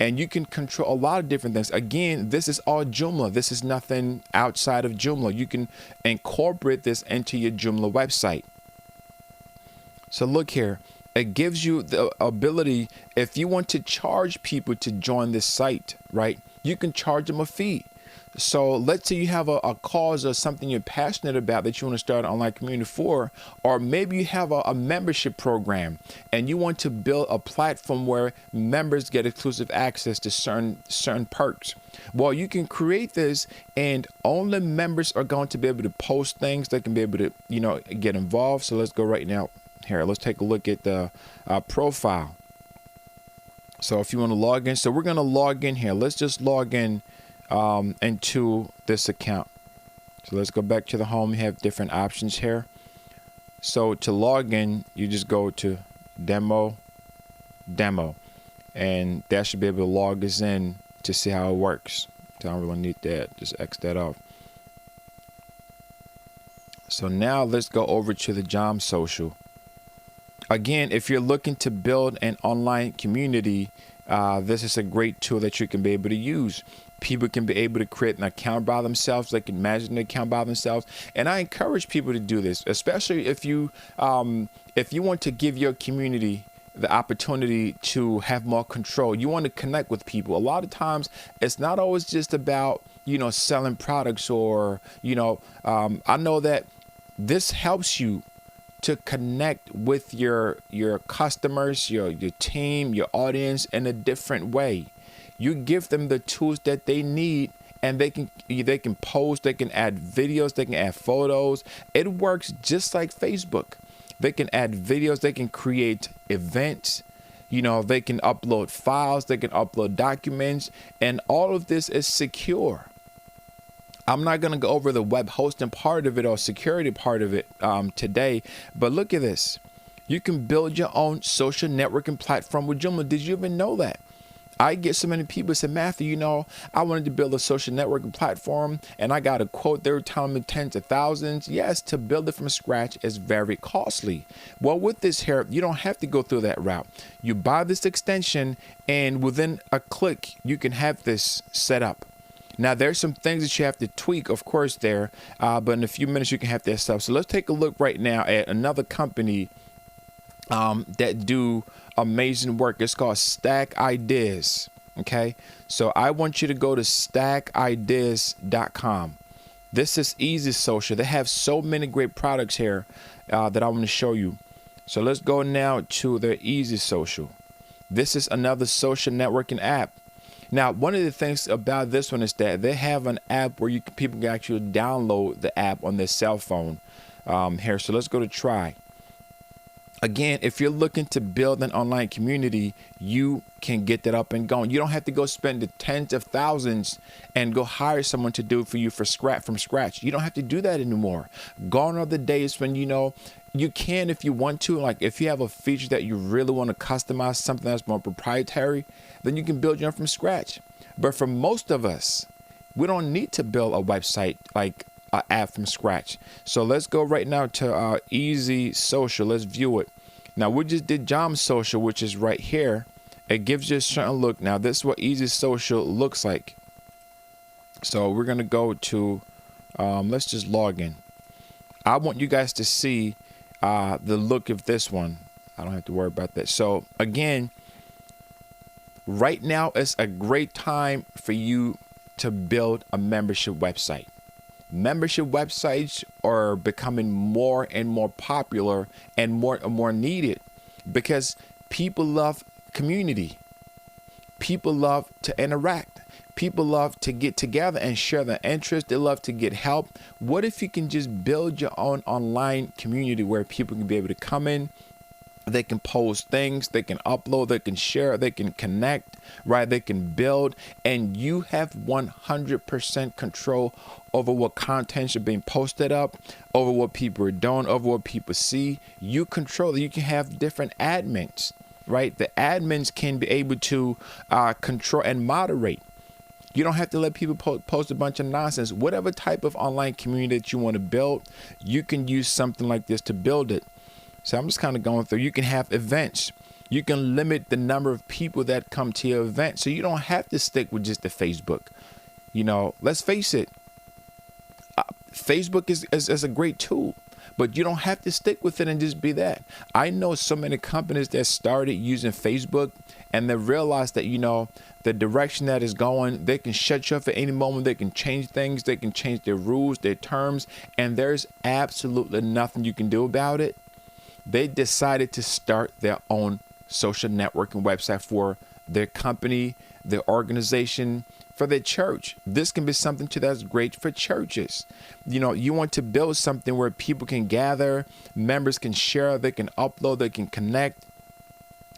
and you can control a lot of different things. Again, this is all Joomla. This is nothing outside of Joomla. You can incorporate this into your Joomla website. So look here, it gives you the ability, if you want to charge people to join this site, right, you can charge them a fee. So let's say you have a cause or something you're passionate about that you want to start an online community for, or maybe you have a membership program and you want to build a platform where members get exclusive access to certain perks. Well, you can create this and only members are going to be able to post things. They can be able to, get involved. So let's go right now here. Let's take a look at the profile. So if you want to log in, so we're going to log in here. Let's just log in into this account. So let's go back to the home. You have different options here. So to log in, you just go to demo, and that should be able to log us in to see how it works. So I don't really need that. Just X that off. So now let's go over to the Jom Social. Again, if you're looking to build an online community, this is a great tool that you can be able to use. People can be able to create an account by themselves. They can manage an account by themselves. And I encourage people to do this, especially if you want to give your community the opportunity to have more control. You want to connect with people. A lot of times it's not always just about, selling products or, I know that this helps you to connect with your customers, your team, your audience in a different way. You give them the tools that they need, and they can post, they can add videos, they can add photos. It works just like Facebook. They can add videos, they can create events, they can upload files, they can upload documents, and all of this is secure. I'm not going to go over the web hosting part of it or security part of it today, but look at this. You can build your own social networking platform with Joomla. Did you even know that? I get so many people say, Matthew, I wanted to build a social networking platform and I got a quote. They were telling me tens of thousands. Yes, to build it from scratch is very costly. Well, with this here, you don't have to go through that route. You buy this extension and within a click, you can have this set up. Now, there's some things that you have to tweak, of course, there, but in a few minutes, you can have that stuff. So let's take a look right now at another company that do amazing work. It's called Stack Ideas. Okay, so I want you to go to stackideas.com. This is easy social. They have so many great products here that I want to show you. So let's go now to their easy social. This is another social networking app. Now, one of the things about this one is that they have an app where people can actually download the app on their cell phone here. So let's go to try. Again, if you're looking to build an online community, you can get that up and going. You don't have to go spend the tens of thousands and go hire someone to do it for you from scratch. You don't have to do that anymore. Gone are the days when, you can if you want to. Like if you have a feature that you really want to customize, something that's more proprietary, then you can build your own from scratch. But for most of us, we don't need to build a website like an app from scratch. So let's go right now to Easy Social. Let's view it. Now we just did Jom Social, which is right here. It gives you a certain look. Now this is what Easy Social looks like. So we're gonna go to let's just log in. I want you guys to see the look of this one. I don't have to worry about that. So again, right now is a great time for you to build a membership website. Membership websites are becoming more and more popular and more needed because people love community. People love to interact. People love to get together and share their interests. They love to get help. What if you can just build your own online community where people can be able to come in? They can post things, they can upload, they can share, they can connect, right? They can build, and you have 100% control over what contents are being posted up, over what people are doing, over what people see. You control it. You can have different admins, right? The admins can be able to control and moderate. You don't have to let people post a bunch of nonsense. Whatever type of online community that you want to build, you can use something like this to build it. So I'm just kind of going through. You can have events. You can limit the number of people that come to your event, so you don't have to stick with just the Facebook. Let's face it, Facebook is a great tool, but you don't have to stick with it and just be that. I know so many companies that started using Facebook and they realized that, the direction that is going, they can shut you up at any moment. They can change things. They can change their rules, their terms, and there's absolutely nothing you can do about it. They decided to start their own social networking website for their company, their organization, for their church. This can be something too that's great for churches. You want to build something where people can gather, members can share, they can upload, they can connect,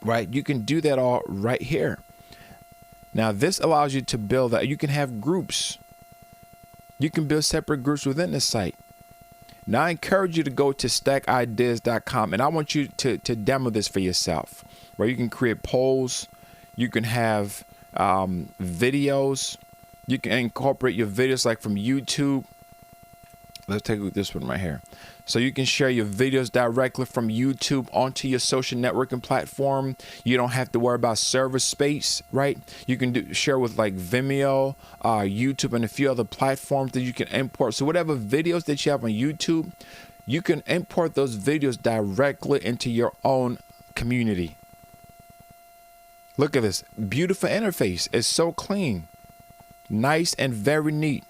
right? You can do that all right here. Now, this allows you to build that. You can have groups. You can build separate groups within the site. Now, I encourage you to go to stackideas.com, and I want you to demo this for yourself, where you can create polls. You can have videos. You can incorporate your videos like from YouTube. Let's take a look at this one right here. So you can share your videos directly from YouTube onto your social networking platform. You don't have to worry about server space, right? You can share with like Vimeo, YouTube, and a few other platforms that you can import. So whatever videos that you have on YouTube, you can import those videos directly into your own community. Look at this beautiful interface. It's so clean, nice, and very neat.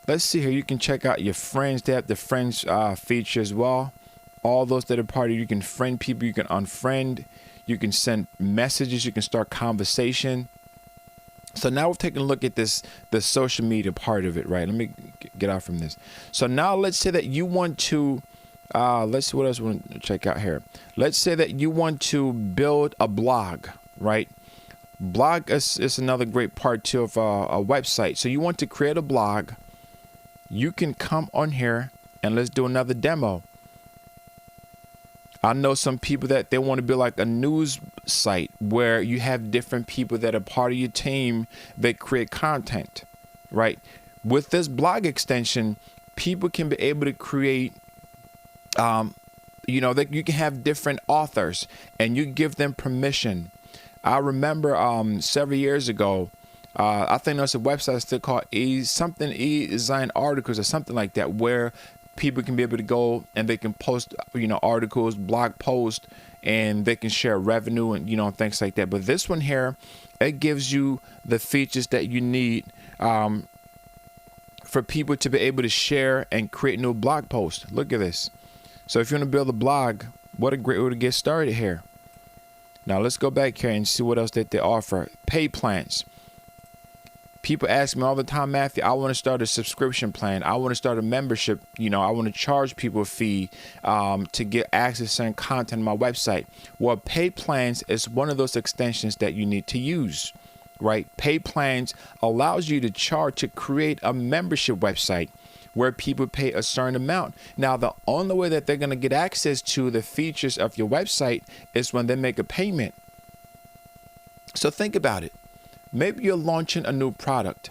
Let's see here. You can check out your friends. They have the friends feature as well. All those that are part of you can friend people. You can unfriend. You can send messages. You can start conversation. So now we're taking a look at the social media part of it, right? Let me get out from this. So now let's say that you want to, let's see what else we want to check out here. Let's say that you want to build a blog, right? Blog is another great part too of a website. So you want to create a blog. You can come on here and let's do another demo. I know some people that they want to build like a news site where you have different people that are part of your team that create content, right? With this blog extension, people can be able to create, that you can have different authors and you give them permission. I remember several years ago, I think there's a website still called e-design articles or something like that, where people can be able to go and they can post, articles, blog posts, and they can share revenue and, things like that. But this one here, it gives you the features that you need for people to be able to share and create new blog posts. Look at this. So if you want to build a blog, what a great way to get started here. Now let's go back here and see what else that they offer. Pay plans. People ask me all the time, Matthew, I want to start a subscription plan. I want to start a membership. I want to charge people a fee to get access to certain content on my website. Well, pay plans is one of those extensions that you need to use, right? Pay plans allows you to charge to create a membership website where people pay a certain amount. Now, the only way that they're going to get access to the features of your website is when they make a payment. So think about it. Maybe you're launching a new product.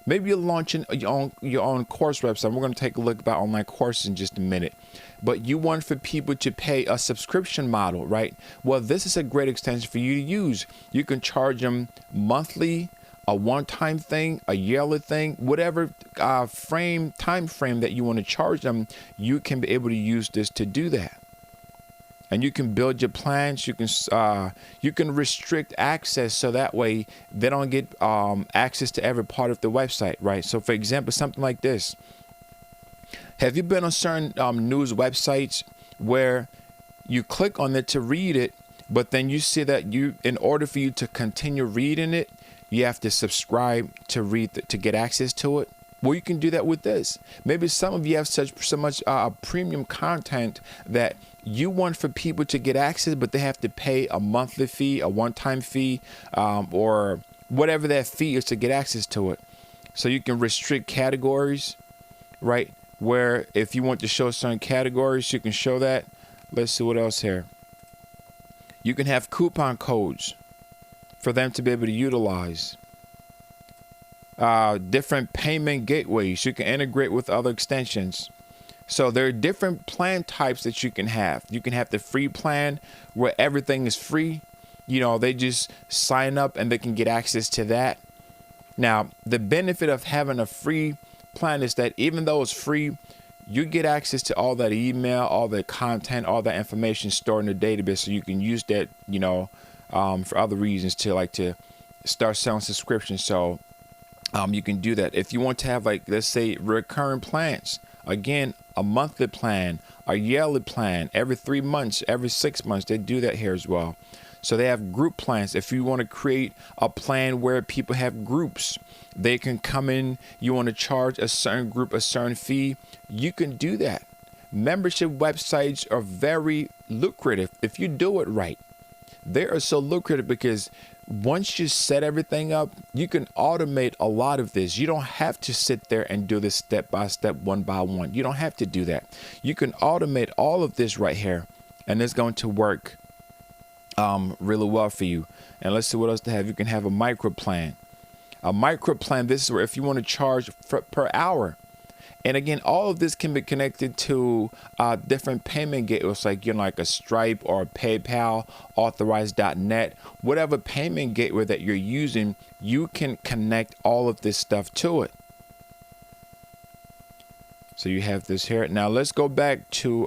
Maybe you're launching your own course website. We're going to take a look about online courses in just a minute. But you want for people to pay a subscription model, right? Well, this is a great extension for you to use. You can charge them monthly, a one-time thing, a yearly thing, whatever time frame that you want to charge them. You can be able to use this to do that. And you can build your plans. You can restrict access so that way they don't get access to every part of the website, right? So, for example, something like this. Have you been on certain news websites where you click on it to read it, but then you see that in order for you to continue reading it, you have to subscribe to to get access to it? Well, you can do that with this. Maybe some of you have so much premium content that you want for people to get access, but they have to pay a monthly fee, a one-time fee, or whatever that fee is to get access to it. So you can restrict categories, right? Where if you want to show certain categories, you can show that. Let's see what else here. You can have coupon codes for them to be able to utilize. Different payment gateways. You can integrate with other extensions. So there are different plan types that you can have. You can have the free plan where everything is free. They just sign up and they can get access to that. Now, the benefit of having a free plan is that even though it's free, you get access to all that email, all that content, all that information stored in the database, so you can use that, for other reasons to start selling subscriptions. So you can do that. If you want to have, like, let's say, recurring plans, again, a monthly plan, a yearly plan, every 3 months, every 6 months, they do that here as well. So they have group plans. If you want to create a plan where people have groups, they can come in. You want to charge a certain group a certain fee, you can do that. Membership websites are very lucrative if you do it right. They are so lucrative because once you set everything up, you can automate a lot of this. You don't have to sit there and do this step by step, one by one. You don't have to do that. You can automate all of this right here, and it's going to work really well for you. And let's see what else to have. You can have a micro plan. A micro plan, this is where if you want to charge per hour. And again, all of this can be connected to different payment gateways, like like a Stripe or a PayPal, Authorize.net, whatever payment gateway that you're using, you can connect all of this stuff to it. So you have this here. Now let's go back to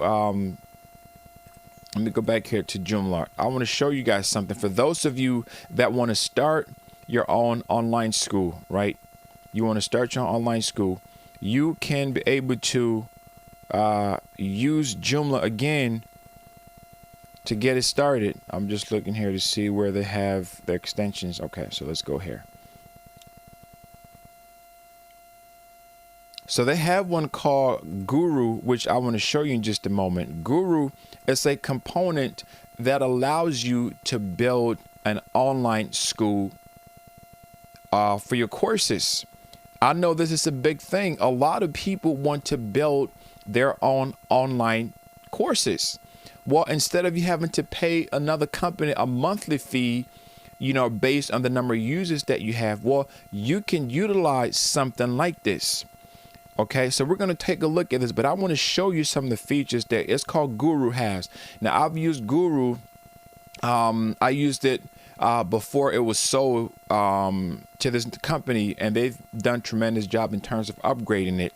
let me go back here to Joomla. I want to show you guys something. For those of you that want to start your own online school, right? You want to start your online school. You can be able to use Joomla again to get it started. I'm just looking here to see where they have the extensions. Okay, so let's go here. So they have one called Guru, which I want to show you in just a moment. Guru is a component that allows you to build an online school for your courses. I know this is a big thing. A lot of people want to build their own online courses. Well, instead of you having to pay another company a monthly fee, based on the number of users that you have, well, you can utilize something like this. Okay, so we're going to take a look at this, but I want to show you some of the features that it's called Guru has. Now, I've used Guru. I used it before it was sold to this company, and they've done a tremendous job in terms of upgrading it.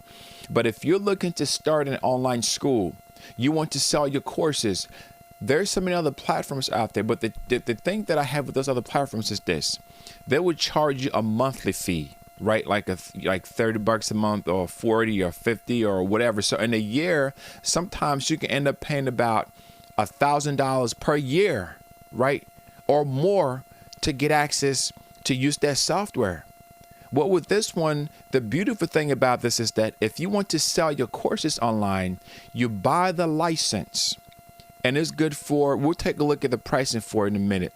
But if you're looking to start an online school, you want to sell your courses, there's so many other platforms out there. But the thing that I have with those other platforms is this: they would charge you a monthly fee, right? Like $30 a month, or 40 or 50 or whatever. So in a year, sometimes you can end up paying about $1,000 per year, right? Or more, to get access to use that software. Well, with this one, the beautiful thing about this is that if you want to sell your courses online, you buy the license, and it's good for, we'll take a look at the pricing for it in a minute,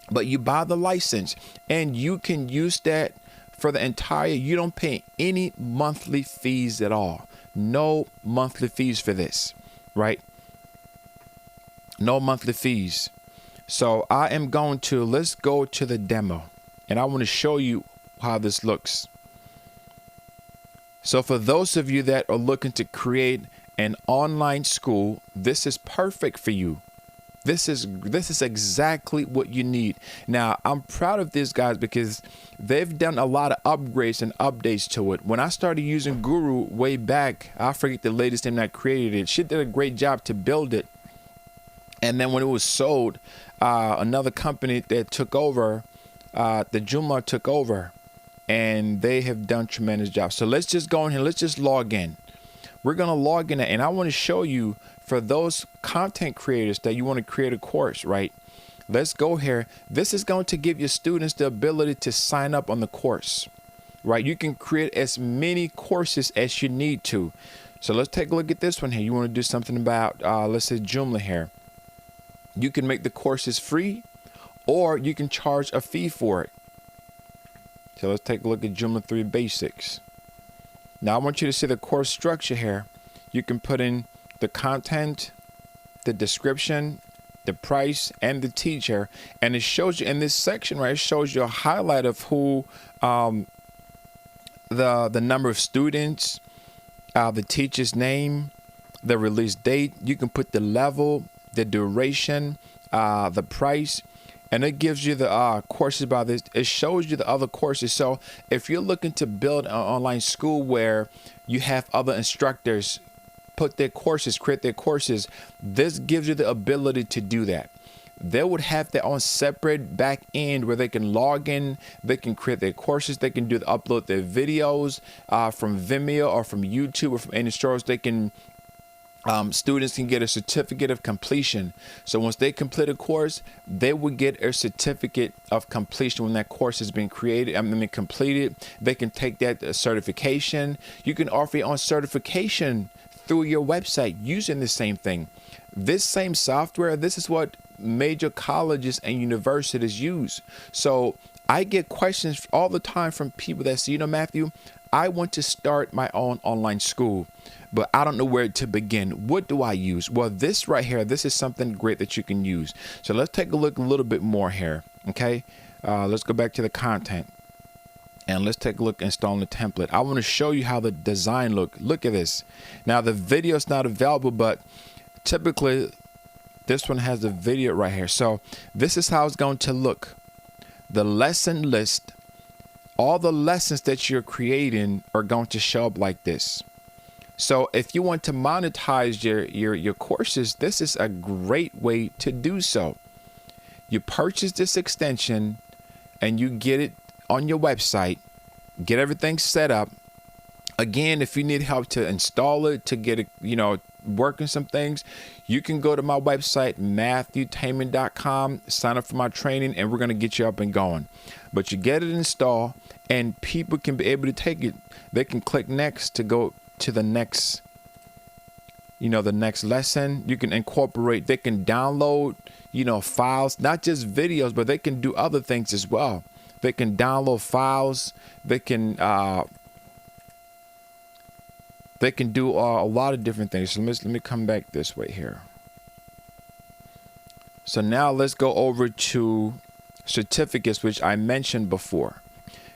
but you buy the license and you can use that for the entire, you don't pay any monthly fees at all. No monthly fees for this, right? No monthly fees. So I am going to, let's go to the demo, and I want to show you how this looks. So for those of you that are looking to create an online school, this is perfect for you. This is exactly what you need. Now, I'm proud of these guys because they've done a lot of upgrades and updates to it. When I started using Guru way back, I forget the latest name that created it. She did a great job to build it. And then when it was sold, another company that took over, the Joomla took over, and they have done tremendous job. So let's just go in here. Let's just log in. We're going to log in, and I want to show you, for those content creators that you want to create a course, right? Let's go here. This is going to give your students the ability to sign up on the course, right? You can create as many courses as you need to. So let's take a look at this one here. You want to do something about, let's say, Joomla here. You can make the courses free, or you can charge a fee for it. So let's take a look at Joomla 3 Basics. Now I want you to see the course structure here. You can put in the content, the description, the price, and the teacher, and it shows you in this section, right? It shows you a highlight of who, the number of students, the teacher's name, the release date. You can put the level, the duration, the price, and it gives you the courses by this. It shows you the other courses. So if you're looking to build an online school where you have other instructors put their courses, create their courses, this gives you the ability to do that. They would have their own separate back end where they can log in, they can create their courses, they can upload their videos from Vimeo or from YouTube or from any source. They can students can get a certificate of completion. So once they complete a course, they will get a certificate of completion when that course has been completed. They can take that certification. You can offer your own certification through your website using the same thing. This same software, this is what major colleges and universities use. So I get questions all the time from people that say, Matthew, I want to start my own online school, but I don't know where to begin. What do I use? Well, this right here, this is something great that you can use. So let's take a look a little bit more here. Okay. Let's go back to the content and let's take a look installing the template. I want to show you how the design look at this. Now the video is not available, but typically this one has the video right here. So this is how it's going to look. The lesson list, all the lessons that you're creating are going to show up like this. So if you want to monetize your courses, this is a great way to do so. You purchase this extension and you get it on your website, get everything set up. Again, if you need help to install it, to get it, working some things, you can go to my website, MathewTamin.com, sign up for my training, and we're going to get you up and going. But you get it installed and people can be able to take it. They can click next to go to the next, the next lesson. You can incorporate, they can download, files, not just videos, but they can do other things as well. They can download files. They can do a lot of different things. So let me come back this way here. So now let's go over to certificates, which I mentioned before.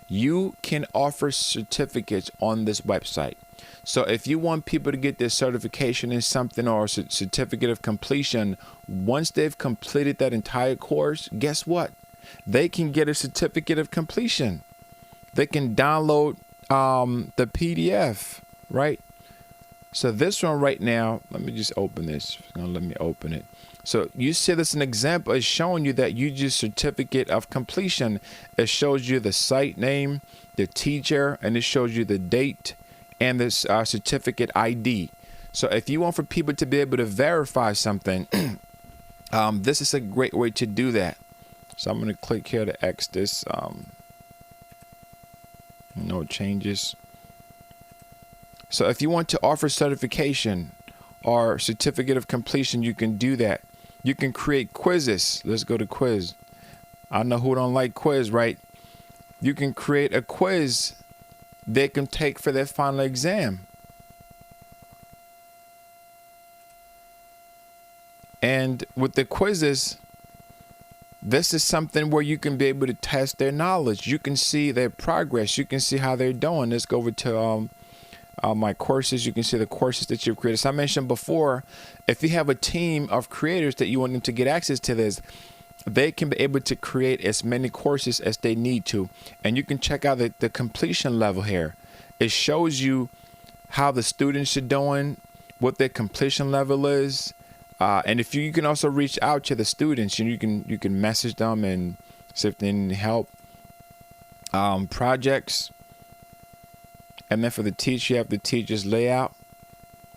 You can offer certificates on this website. So if you want people to get their certification in something or a certificate of completion, once they've completed that entire course, guess what? They can get a certificate of completion. They can download the PDF, right? So this one right now, let me just open this. It's gonna let me open it. So you see this an example is showing you that you use certificate of completion. It shows you the site name, the teacher, and it shows you the date and this certificate ID. So if you want for people to be able to verify something, this is a great way to do that. So I'm going to click here to X this. No changes. So if you want to offer certification or certificate of completion, you can do that. You can create quizzes. Let's go to quiz. I know who don't like quiz, right? You can create a quiz they can take for their final exam. And with the quizzes, this is something where you can be able to test their knowledge. You can see their progress. You can see how they're doing. Let's go over to my courses. You can see the courses that you've created. As I mentioned before, if you have a team of creators that you want them to get access to this, they can be able to create as many courses as they need to. And you can check out the completion level here. It shows you how the students are doing, what their completion level is. And if you can also reach out to the students, you can message them and see if they need help. Projects. And then for the teacher, you have the teacher's layout.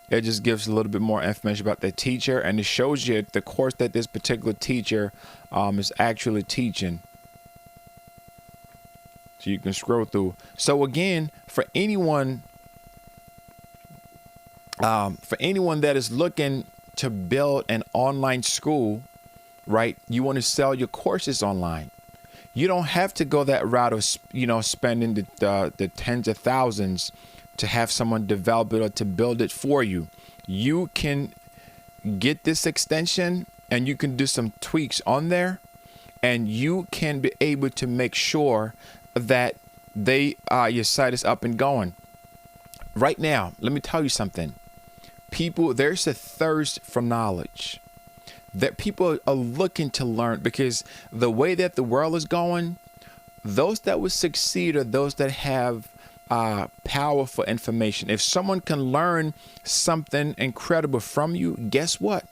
It just gives a little bit more information about the teacher, and it shows you the course that this particular teacher is actually teaching. So you can scroll through. So again, for anyone that is looking to build an online school, right? You want to sell your courses online. You don't have to go that route of, spending the tens of thousands to have someone develop it or to build it for you. You can get this extension and you can do some tweaks on there, and you can be able to make sure that your site is up and going. Right now, let me tell you something. There's a thirst for knowledge that people are looking to learn, because the way that the world is going, those that will succeed are those that have powerful information. If someone can learn something incredible from you, guess what?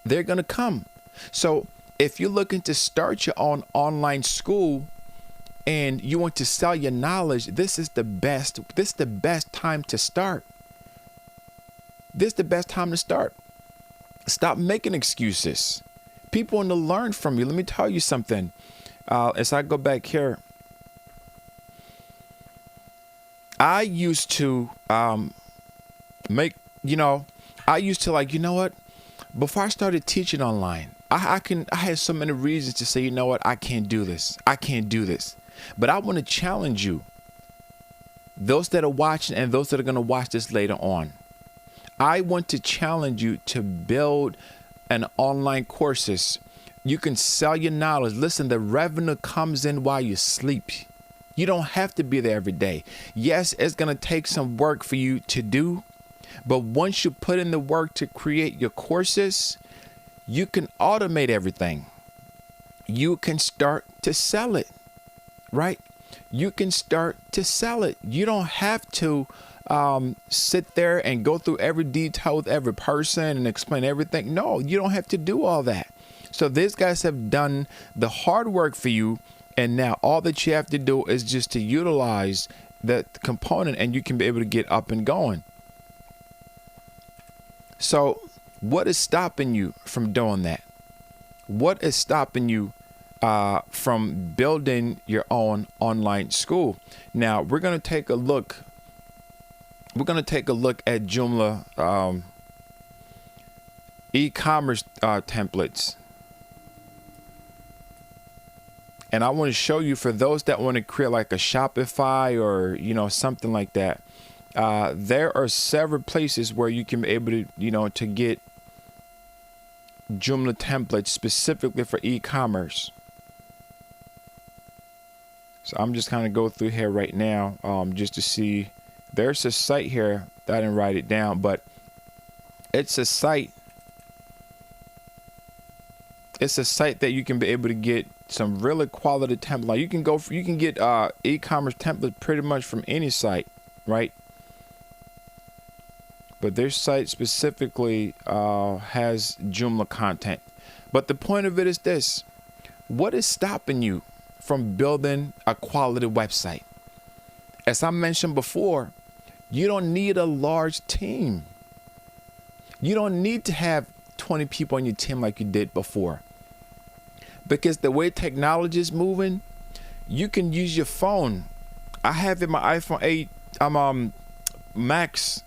They're going to come. So if you're looking to start your own online school and you want to sell your knowledge, this is the best time to start. This is the best time to start. Stop making excuses. People want to learn from you. Let me tell you something. As I go back here, I used to I used to what? Before I started teaching online, I had so many reasons to say, you know what? I can't do this. I can't do this. But I want to challenge you, those that are watching and those that are going to watch this later on. I want to challenge you to build an online courses. You can sell your knowledge. Listen, the revenue comes in while you sleep. You don't have to be there every day. Yes, it's going to take some work for you to do, but once you put in the work to create your courses, you can automate everything. You can start to sell it, right? You can start to sell it. You don't have to sit there and go through every detail with every person and explain everything. No, you don't have to do all that. So these guys have done the hard work for you. And now all that you have to do is just to utilize that component and you can be able to get up and going. So what is stopping you from doing that? What is stopping you from building your own online school? Now we're going to take a look. We're going to take a look at Joomla e-commerce templates. And I want to show you, for those that want to create like a Shopify or, something like that. There are several places where you can be able to, to get Joomla templates specifically for e-commerce. So I'm just kind of go through here right now just to see. There's a site here that I didn't write it down, but it's a site. It's a site that you can be able to get some really quality template. Like you can get e-commerce template pretty much from any site, right? But their site specifically has Joomla content. But the point of it is this: what is stopping you from building a quality website? As I mentioned before, you don't need a large team. You don't need to have 20 people on your team like you did before. Because the way technology is moving, you can use your phone. I have in my iPhone 8, Max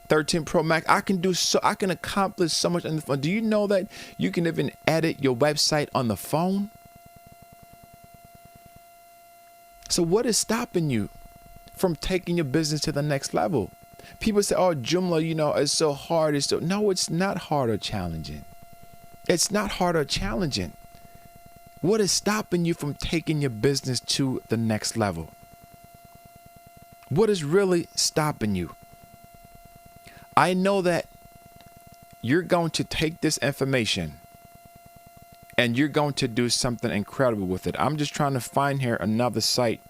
13 Pro Max. I can accomplish so much on the phone. Do you know that you can even edit your website on the phone? So what is stopping you from taking your business to the next level? People say, oh, Joomla, it's so hard. No, it's not hard or challenging. It's not hard or challenging. What is stopping you from taking your business to the next level? What is really stopping you? I know that you're going to take this information and you're going to do something incredible with it. I'm just trying to find here another site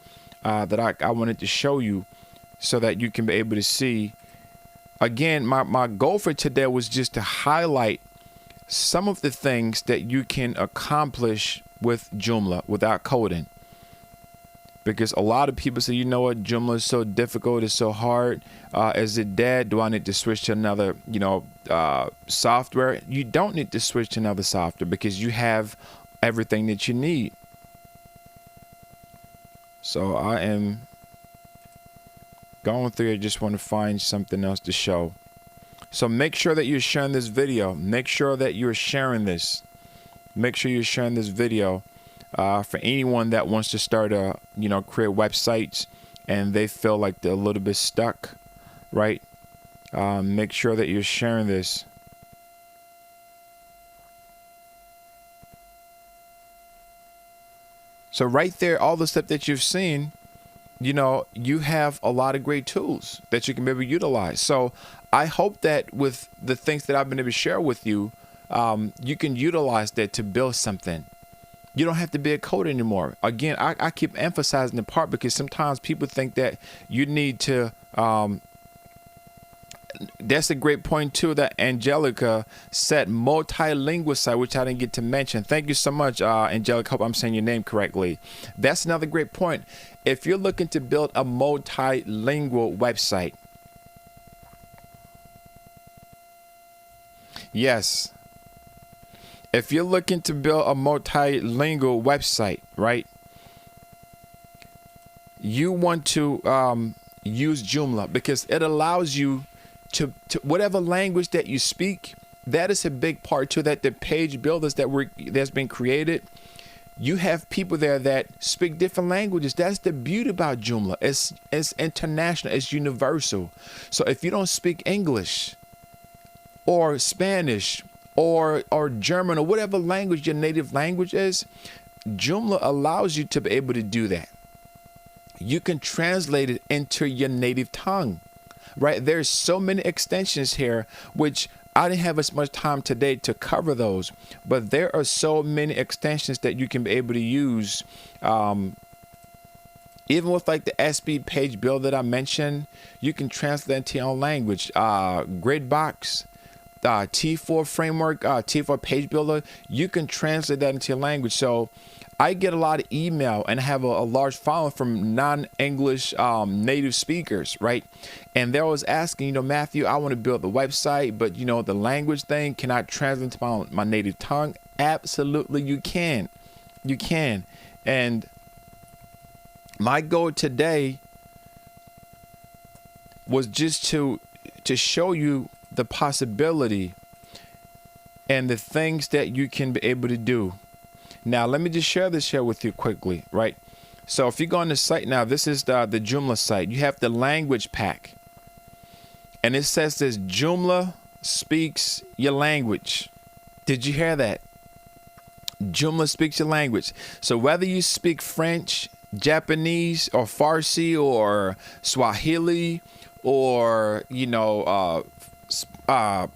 that I wanted to show you so that you can be able to see. Again, my goal for today was just to highlight some of the things that you can accomplish with Joomla without coding. Because a lot of people say, you know what, Joomla is so difficult, it's so hard. Is it dead? Do I need to switch to another, software? You don't need to switch to another software because you have everything that you need. So I am going through. I just want to find something else to show. So make sure that you're sharing this video. Make sure that you're sharing this. Make sure you're sharing this video for anyone that wants to start create websites and they feel like they're a little bit stuck, right? Make sure that you're sharing this. So right there, all the stuff that you've seen, you have a lot of great tools that you can maybe utilize. So I hope that with the things that I've been able to share with you, you can utilize that to build something. You don't have to be a coder anymore. Again, I keep emphasizing the part because sometimes people think that you need to. That's a great point too that Angelica said, multilingual site, which I didn't get to mention. Thank you so much, Angelica. Hope I'm saying your name correctly. That's another great point. If you're looking to build a multilingual website, yes. If you're looking to build a multilingual website, right, you want to use Joomla because it allows you to whatever language that you speak. That is a big part to that. The page builders that's been created, you have people there that speak different languages. That's the beauty about Joomla. It's international. It's universal. So if you don't speak English or Spanish or German or whatever language your native language is, Joomla allows you to be able to do that. You can translate it into your native tongue, right? There's so many extensions here, which I didn't have as much time today to cover those, but there are so many extensions that you can be able to use. Even with like the SB page builder that I mentioned, you can translate into your own language. Gridbox, T4 framework, T4 page builder, you can translate that into your language. So I get a lot of email and I have a large following from non-English native speakers, right? And they're always asking, Matthew, I want to build the website, but the language thing, can I translate to my native tongue? Absolutely, you can. You can. And my goal today was just to show you the possibility and the things that you can be able to do. Now, let me just share this here with you quickly, right? So if you go on the site now, this is the Joomla site. You have the language pack. And it says this, Joomla speaks your language. Did you hear that? Joomla speaks your language. So whether you speak French, Japanese, or Farsi, or Swahili, or,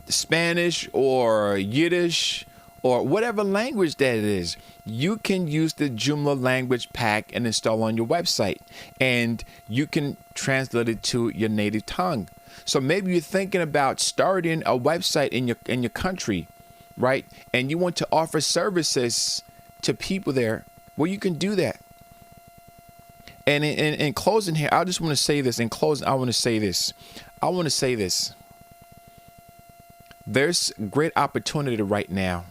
Spanish, or Yiddish, or whatever language that it is, you can use the Joomla language pack and install on your website, and you can translate it to your native tongue. So maybe you're thinking about starting a website in your country, right? And you want to offer services to people there. Well, you can do that. And in closing here, I just want to say this. In closing, I want to say this. There's great opportunity right now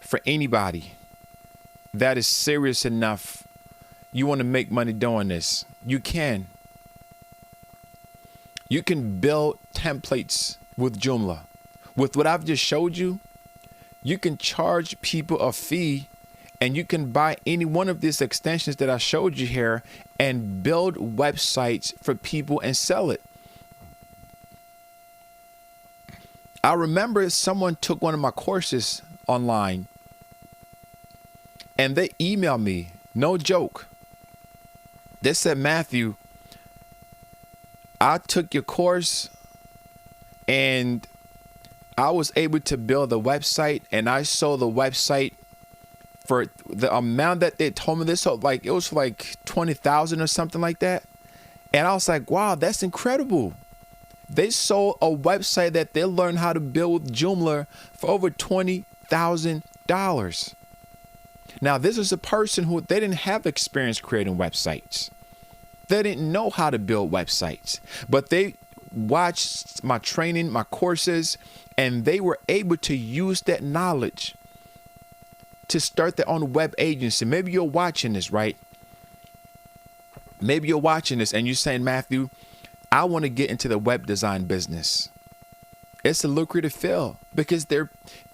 for anybody that is serious enough. You want to make money doing this. You can. You can build templates with Joomla. With what I've just showed you, you can charge people a fee, and you can buy any one of these extensions that I showed you here and build websites for people and sell it. I remember someone took one of my courses online and they emailed me, no joke. They said, Matthew, I took your course and I was able to build a website, and I sold the website for the amount that they told me. This, so like it was like 20,000 or something like that. And I was like, wow, that's incredible. They sold a website that they learned how to build with Joomla for over $20,000. Now, this is a person who they didn't have experience creating websites. They didn't know how to build websites, but they watched my training, my courses, and they were able to use that knowledge to start their own web agency. Maybe you're watching this, right? Maybe you're watching this and you're saying, Matthew, I want to get into the web design business. It's a lucrative field because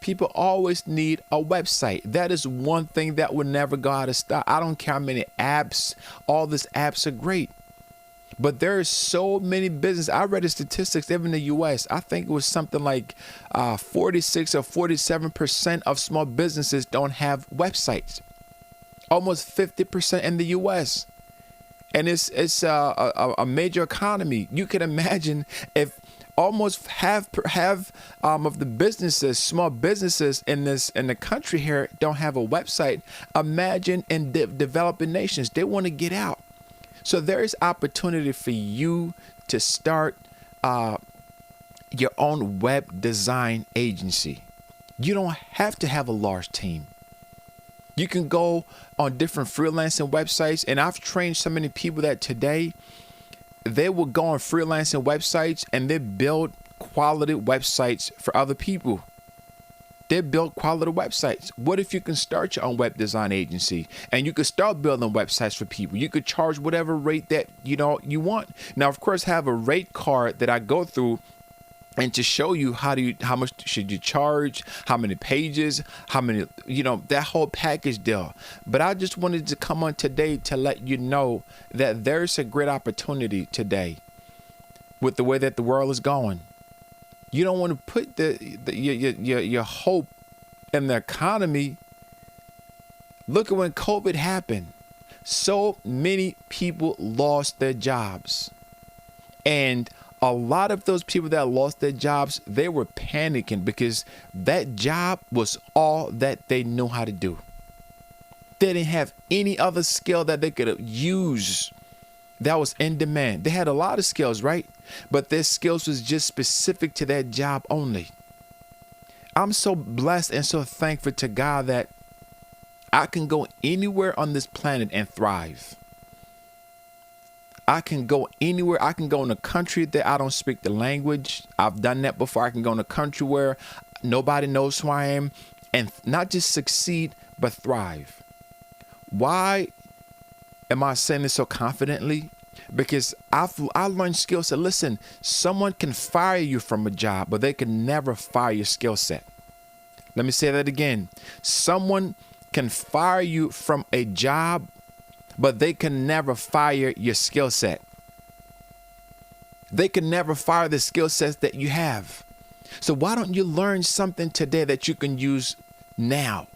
people always need a website. That is one thing that will never go out of style. I don't care how many apps, all these apps are great. But there are so many businesses. I read the statistics, even in the US. I think it was something like 46 or 47% of small businesses don't have websites. Almost 50% in the US. and it's a major economy. You can imagine if almost half of the businesses, small businesses in the country here don't have a website. Imagine in developing nations, they want to get out. So there is opportunity for you to start your own web design agency. You don't have to have a large team. You can go on different freelancing websites, and I've trained so many people that today they will go on freelancing websites and they build quality websites for other people. They build quality websites. What if you can start your own web design agency and you could start building websites for people? You could charge whatever rate that you want. Now, of course, have a rate card that I go through and to show you how much should you charge, how many pages, how many, that whole package deal. But I just wanted to come on today to let you know that there's a great opportunity today with the way that the world is going. You don't want to put your hope in the economy. Look at when COVID happened. So many people lost their jobs. And a lot of those people that lost their jobs, they were panicking because that job was all that they knew how to do. They didn't have any other skill that they could use that was in demand. They had a lot of skills, right? But their skills was just specific to that job only. I'm so blessed and so thankful to God that I can go anywhere on this planet and thrive. I can go anywhere. I can go in a country that I don't speak the language. I've done that before. I can go in a country where nobody knows who I am and not just succeed, but thrive. Why am I saying this so confidently? Because I learned skill set. Listen, someone can fire you from a job, but they can never fire your skill set. Let me say that again. Someone can fire you from a job, but they can never fire your skill set. They can never fire the skill sets that you have. So why don't you learn something today that you can use now?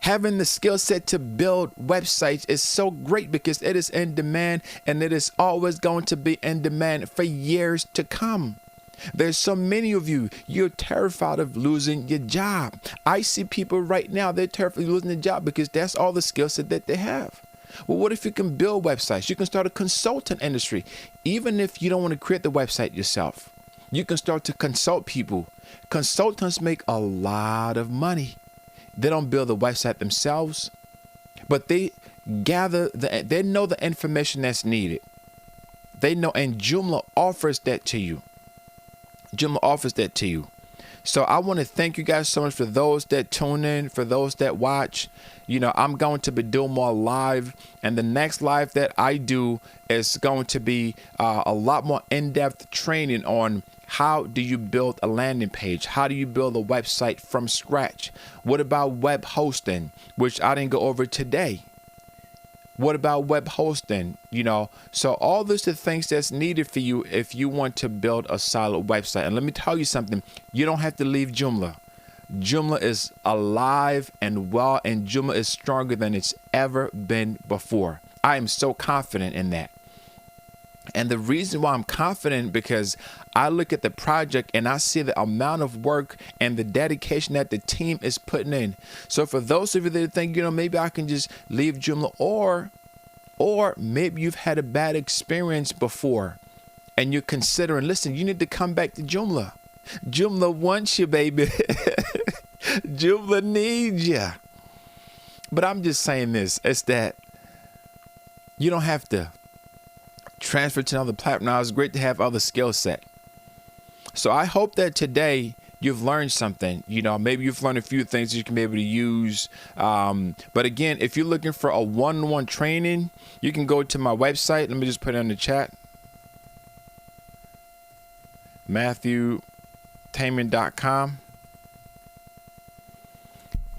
Having the skill set to build websites is so great because it is in demand, and it is always going to be in demand for years to come. There's so many of you, you're terrified of losing your job. I see people right now, they're terrified of losing their job because that's all the skill set that they have. Well, what if you can build websites? You can start a consultant industry. Even if you don't want to create the website yourself, you can start to consult people. Consultants make a lot of money. They don't build the website themselves, but they they know the information that's needed. They know, and Joomla offers that to you. Joomla offers that to you. So I want to thank you guys so much for those that tune in, for those that watch. I'm going to be doing more live, and the next live that I do is going to be a lot more in-depth training on how do you build a landing page? How do you build a website from scratch? What about web hosting, which I didn't go over today? What about web hosting? So all these are things that's needed for you if you want to build a solid website. And let me tell you something, you don't have to leave Joomla. Joomla is alive and well, and Joomla is stronger than it's ever been before. I am so confident in that. And the reason why I'm confident, because I look at the project and I see the amount of work and the dedication that the team is putting in. So for those of you that think, maybe I can just leave Joomla, or maybe you've had a bad experience before and you're considering, listen, you need to come back to Joomla. Joomla wants you, baby. Joomla needs you. But I'm just saying this, it's that you don't have to transfer to another platform. Now, it's great to have other skill set. So I hope that today you've learned something. Maybe you've learned a few things that you can be able to use. But again, if you're looking for a one-on-one training, you can go to my website. Let me just put it in the chat. MathewTamin.com.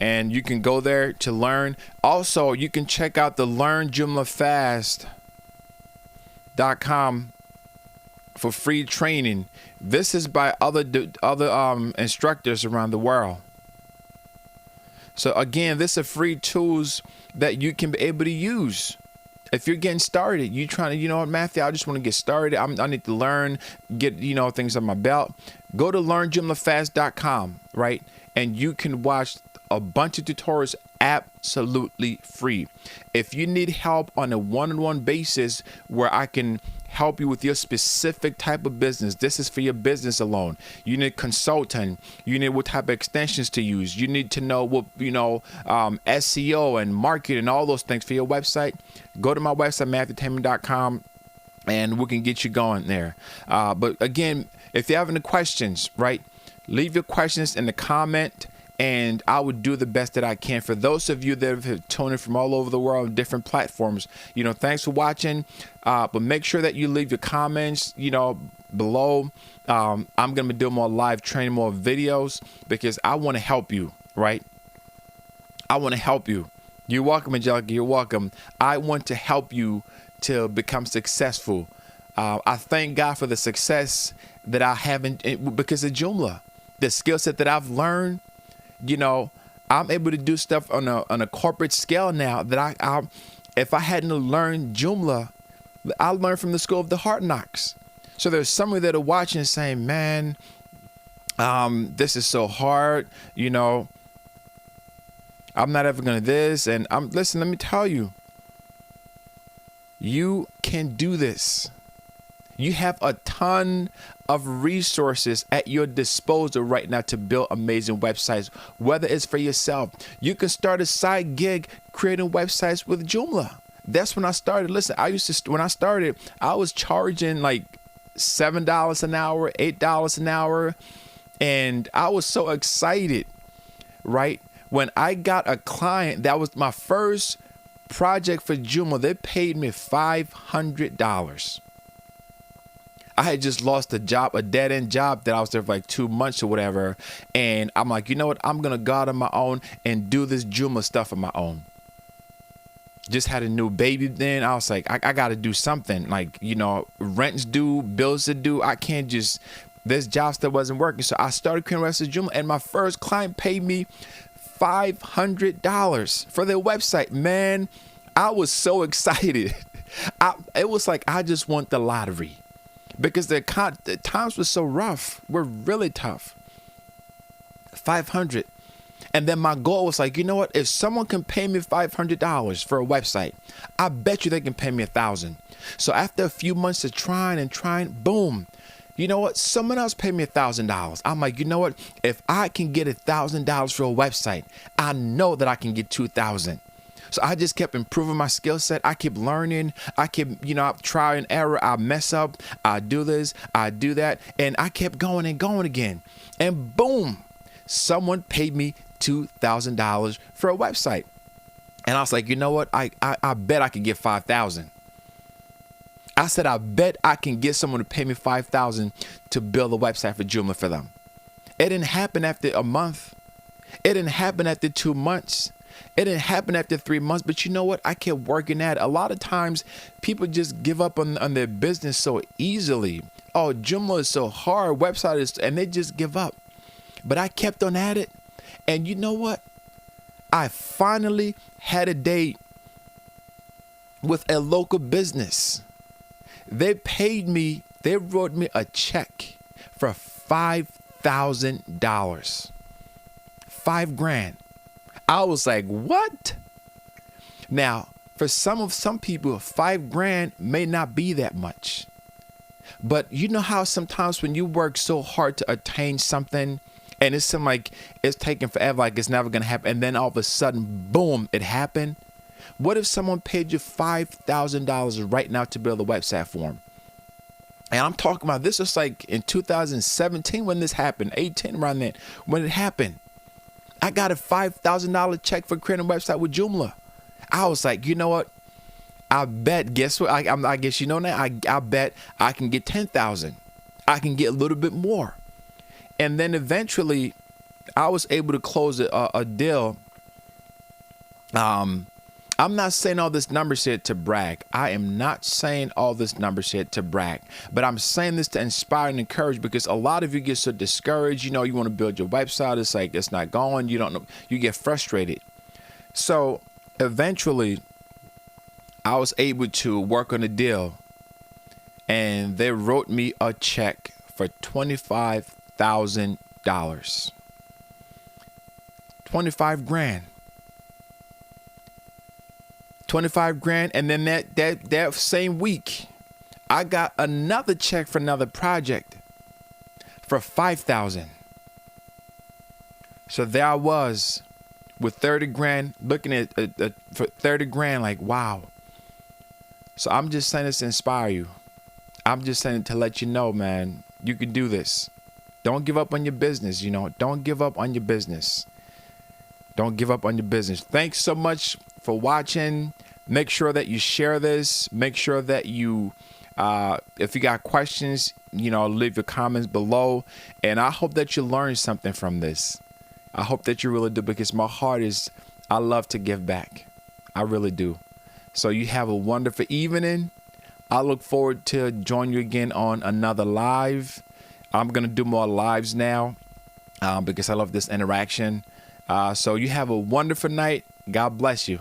And you can go there to learn. Also, you can check out the LearnJoomlaFast.com for free training. This is by other instructors around the world. So again, this are free tools that you can be able to use. If you're getting started, you trying to, you know what, Matthew, I just want to get started. I need to learn, get, things on my belt. Go to learnjoomlafast.com, right? And you can watch a bunch of tutorials absolutely free. If you need help on a one-on-one basis where I can help you with your specific type of business, this is for your business alone. You need consulting. You need what type of extensions to use. You need to know what, SEO and marketing and all those things for your website. Go to my website, MathewTamin.com, and we can get you going there. But again, if you have any questions, right, leave your questions in the comment, and I would do the best that I can. For those of you that have tuned in from all over the world on different platforms, thanks for watching. But make sure that you leave your comments, below. I'm going to be doing more live training, more videos, because I want to help you, right? I want to help you. You're welcome, Angelica. You're welcome. I want to help you to become successful. I thank God for the success that I have because of Joomla, the skill set that I've learned. I'm able to do stuff on a corporate scale now that I if I hadn't learned Joomla, I learned from the school of the hard knocks. So there's some of you that are watching and saying, man, this is so hard. I'm not ever going to this. And listen, let me tell you, you can do this. You have a ton of resources at your disposal right now to build amazing websites, whether it's for yourself. You can start a side gig creating websites with Joomla. That's when I started. Listen, when I started, I was charging like $7 an hour, $8 an hour. And I was so excited, right? When I got a client, that was my first project for Joomla. They paid me $500. I had just lost a dead-end job that I was there for like 2 months or whatever. And I'm like, you know what? I'm going to go out on my own and do this Joomla stuff on my own. Just had a new baby then. I was like, I got to do something. Like, rent's due, bills are due. I can't just, this job still wasn't working. So I started creating websites Joomla, and my first client paid me $500 for their website. Man, I was so excited. It was like I just won the lottery. Because the times were so rough, were really tough. 500. And then my goal was like, you know what? If someone can pay me $500 for a website, I bet you they can pay me $1,000. So after a few months of trying, boom. You know what? Someone else paid me $1,000. I'm like, you know what? If I can get $1,000 for a website, I know that I can get $2,000. So I just kept improving my skill set. I kept learning. I kept, I try and error. I mess up. I do this. I do that. And I kept going and going again. And boom, someone paid me $2,000 for a website. And I was like, you know what? I bet I could get $5,000. I said, I bet I can get someone to pay me $5,000 to build a website for Joomla for them. It didn't happen after a month. It didn't happen after 2 months. It didn't happen after 3 months, but you know what? I kept working at it. A lot of times people just give up on their business so easily. Oh, Joomla is so hard, website is, and they just give up. But I kept on at it. And you know what? I finally had a date with a local business. They paid me, they wrote me a check for $5,000. $5,000. I was like, what? Now, for some people, $5,000 may not be that much. But you know how sometimes when you work so hard to attain something and it seems like it's taking forever, like it's never going to happen, and then all of a sudden, boom, it happened? What if someone paid you $5,000 right now to build a website for them? And I'm talking about this was like in 2017 when this happened, 18 around then, when it happened. I got a $5,000 check for creating a website with Joomla. I was like, you know what? I bet, guess what? I guess you know that. I bet I can get 10,000. I can get a little bit more. And then eventually I was able to close a deal. I'm not saying all this numbers here to brag. I am not saying all this numbers here to brag, but I'm saying this to inspire and encourage, because a lot of you get so discouraged. You know, you want to build your website. It's like, it's not going. You don't know. You get frustrated. So eventually I was able to work on a deal, and they wrote me a check for $25,000. 25 grand. 25 grand. And then that same week, I got another check for another project for 5,000. So there I was with 30 grand, looking at for 30 grand, like, wow. So I'm just saying this to inspire you. I'm just saying to let you know, man, you can do this. Don't give up on your business, you know. Don't give up on your business. Don't give up on your business. Thanks so much for watching. Make sure that you share this. Make sure that you, if you got questions, you know, leave your comments below. And I hope that you learned something from this. I hope that you really do, because my heart is, I love to give back. I really do. So you have a wonderful evening. I look forward to join you again on another live. I'm going to do more lives now because I love this interaction. So you have a wonderful night. God bless you.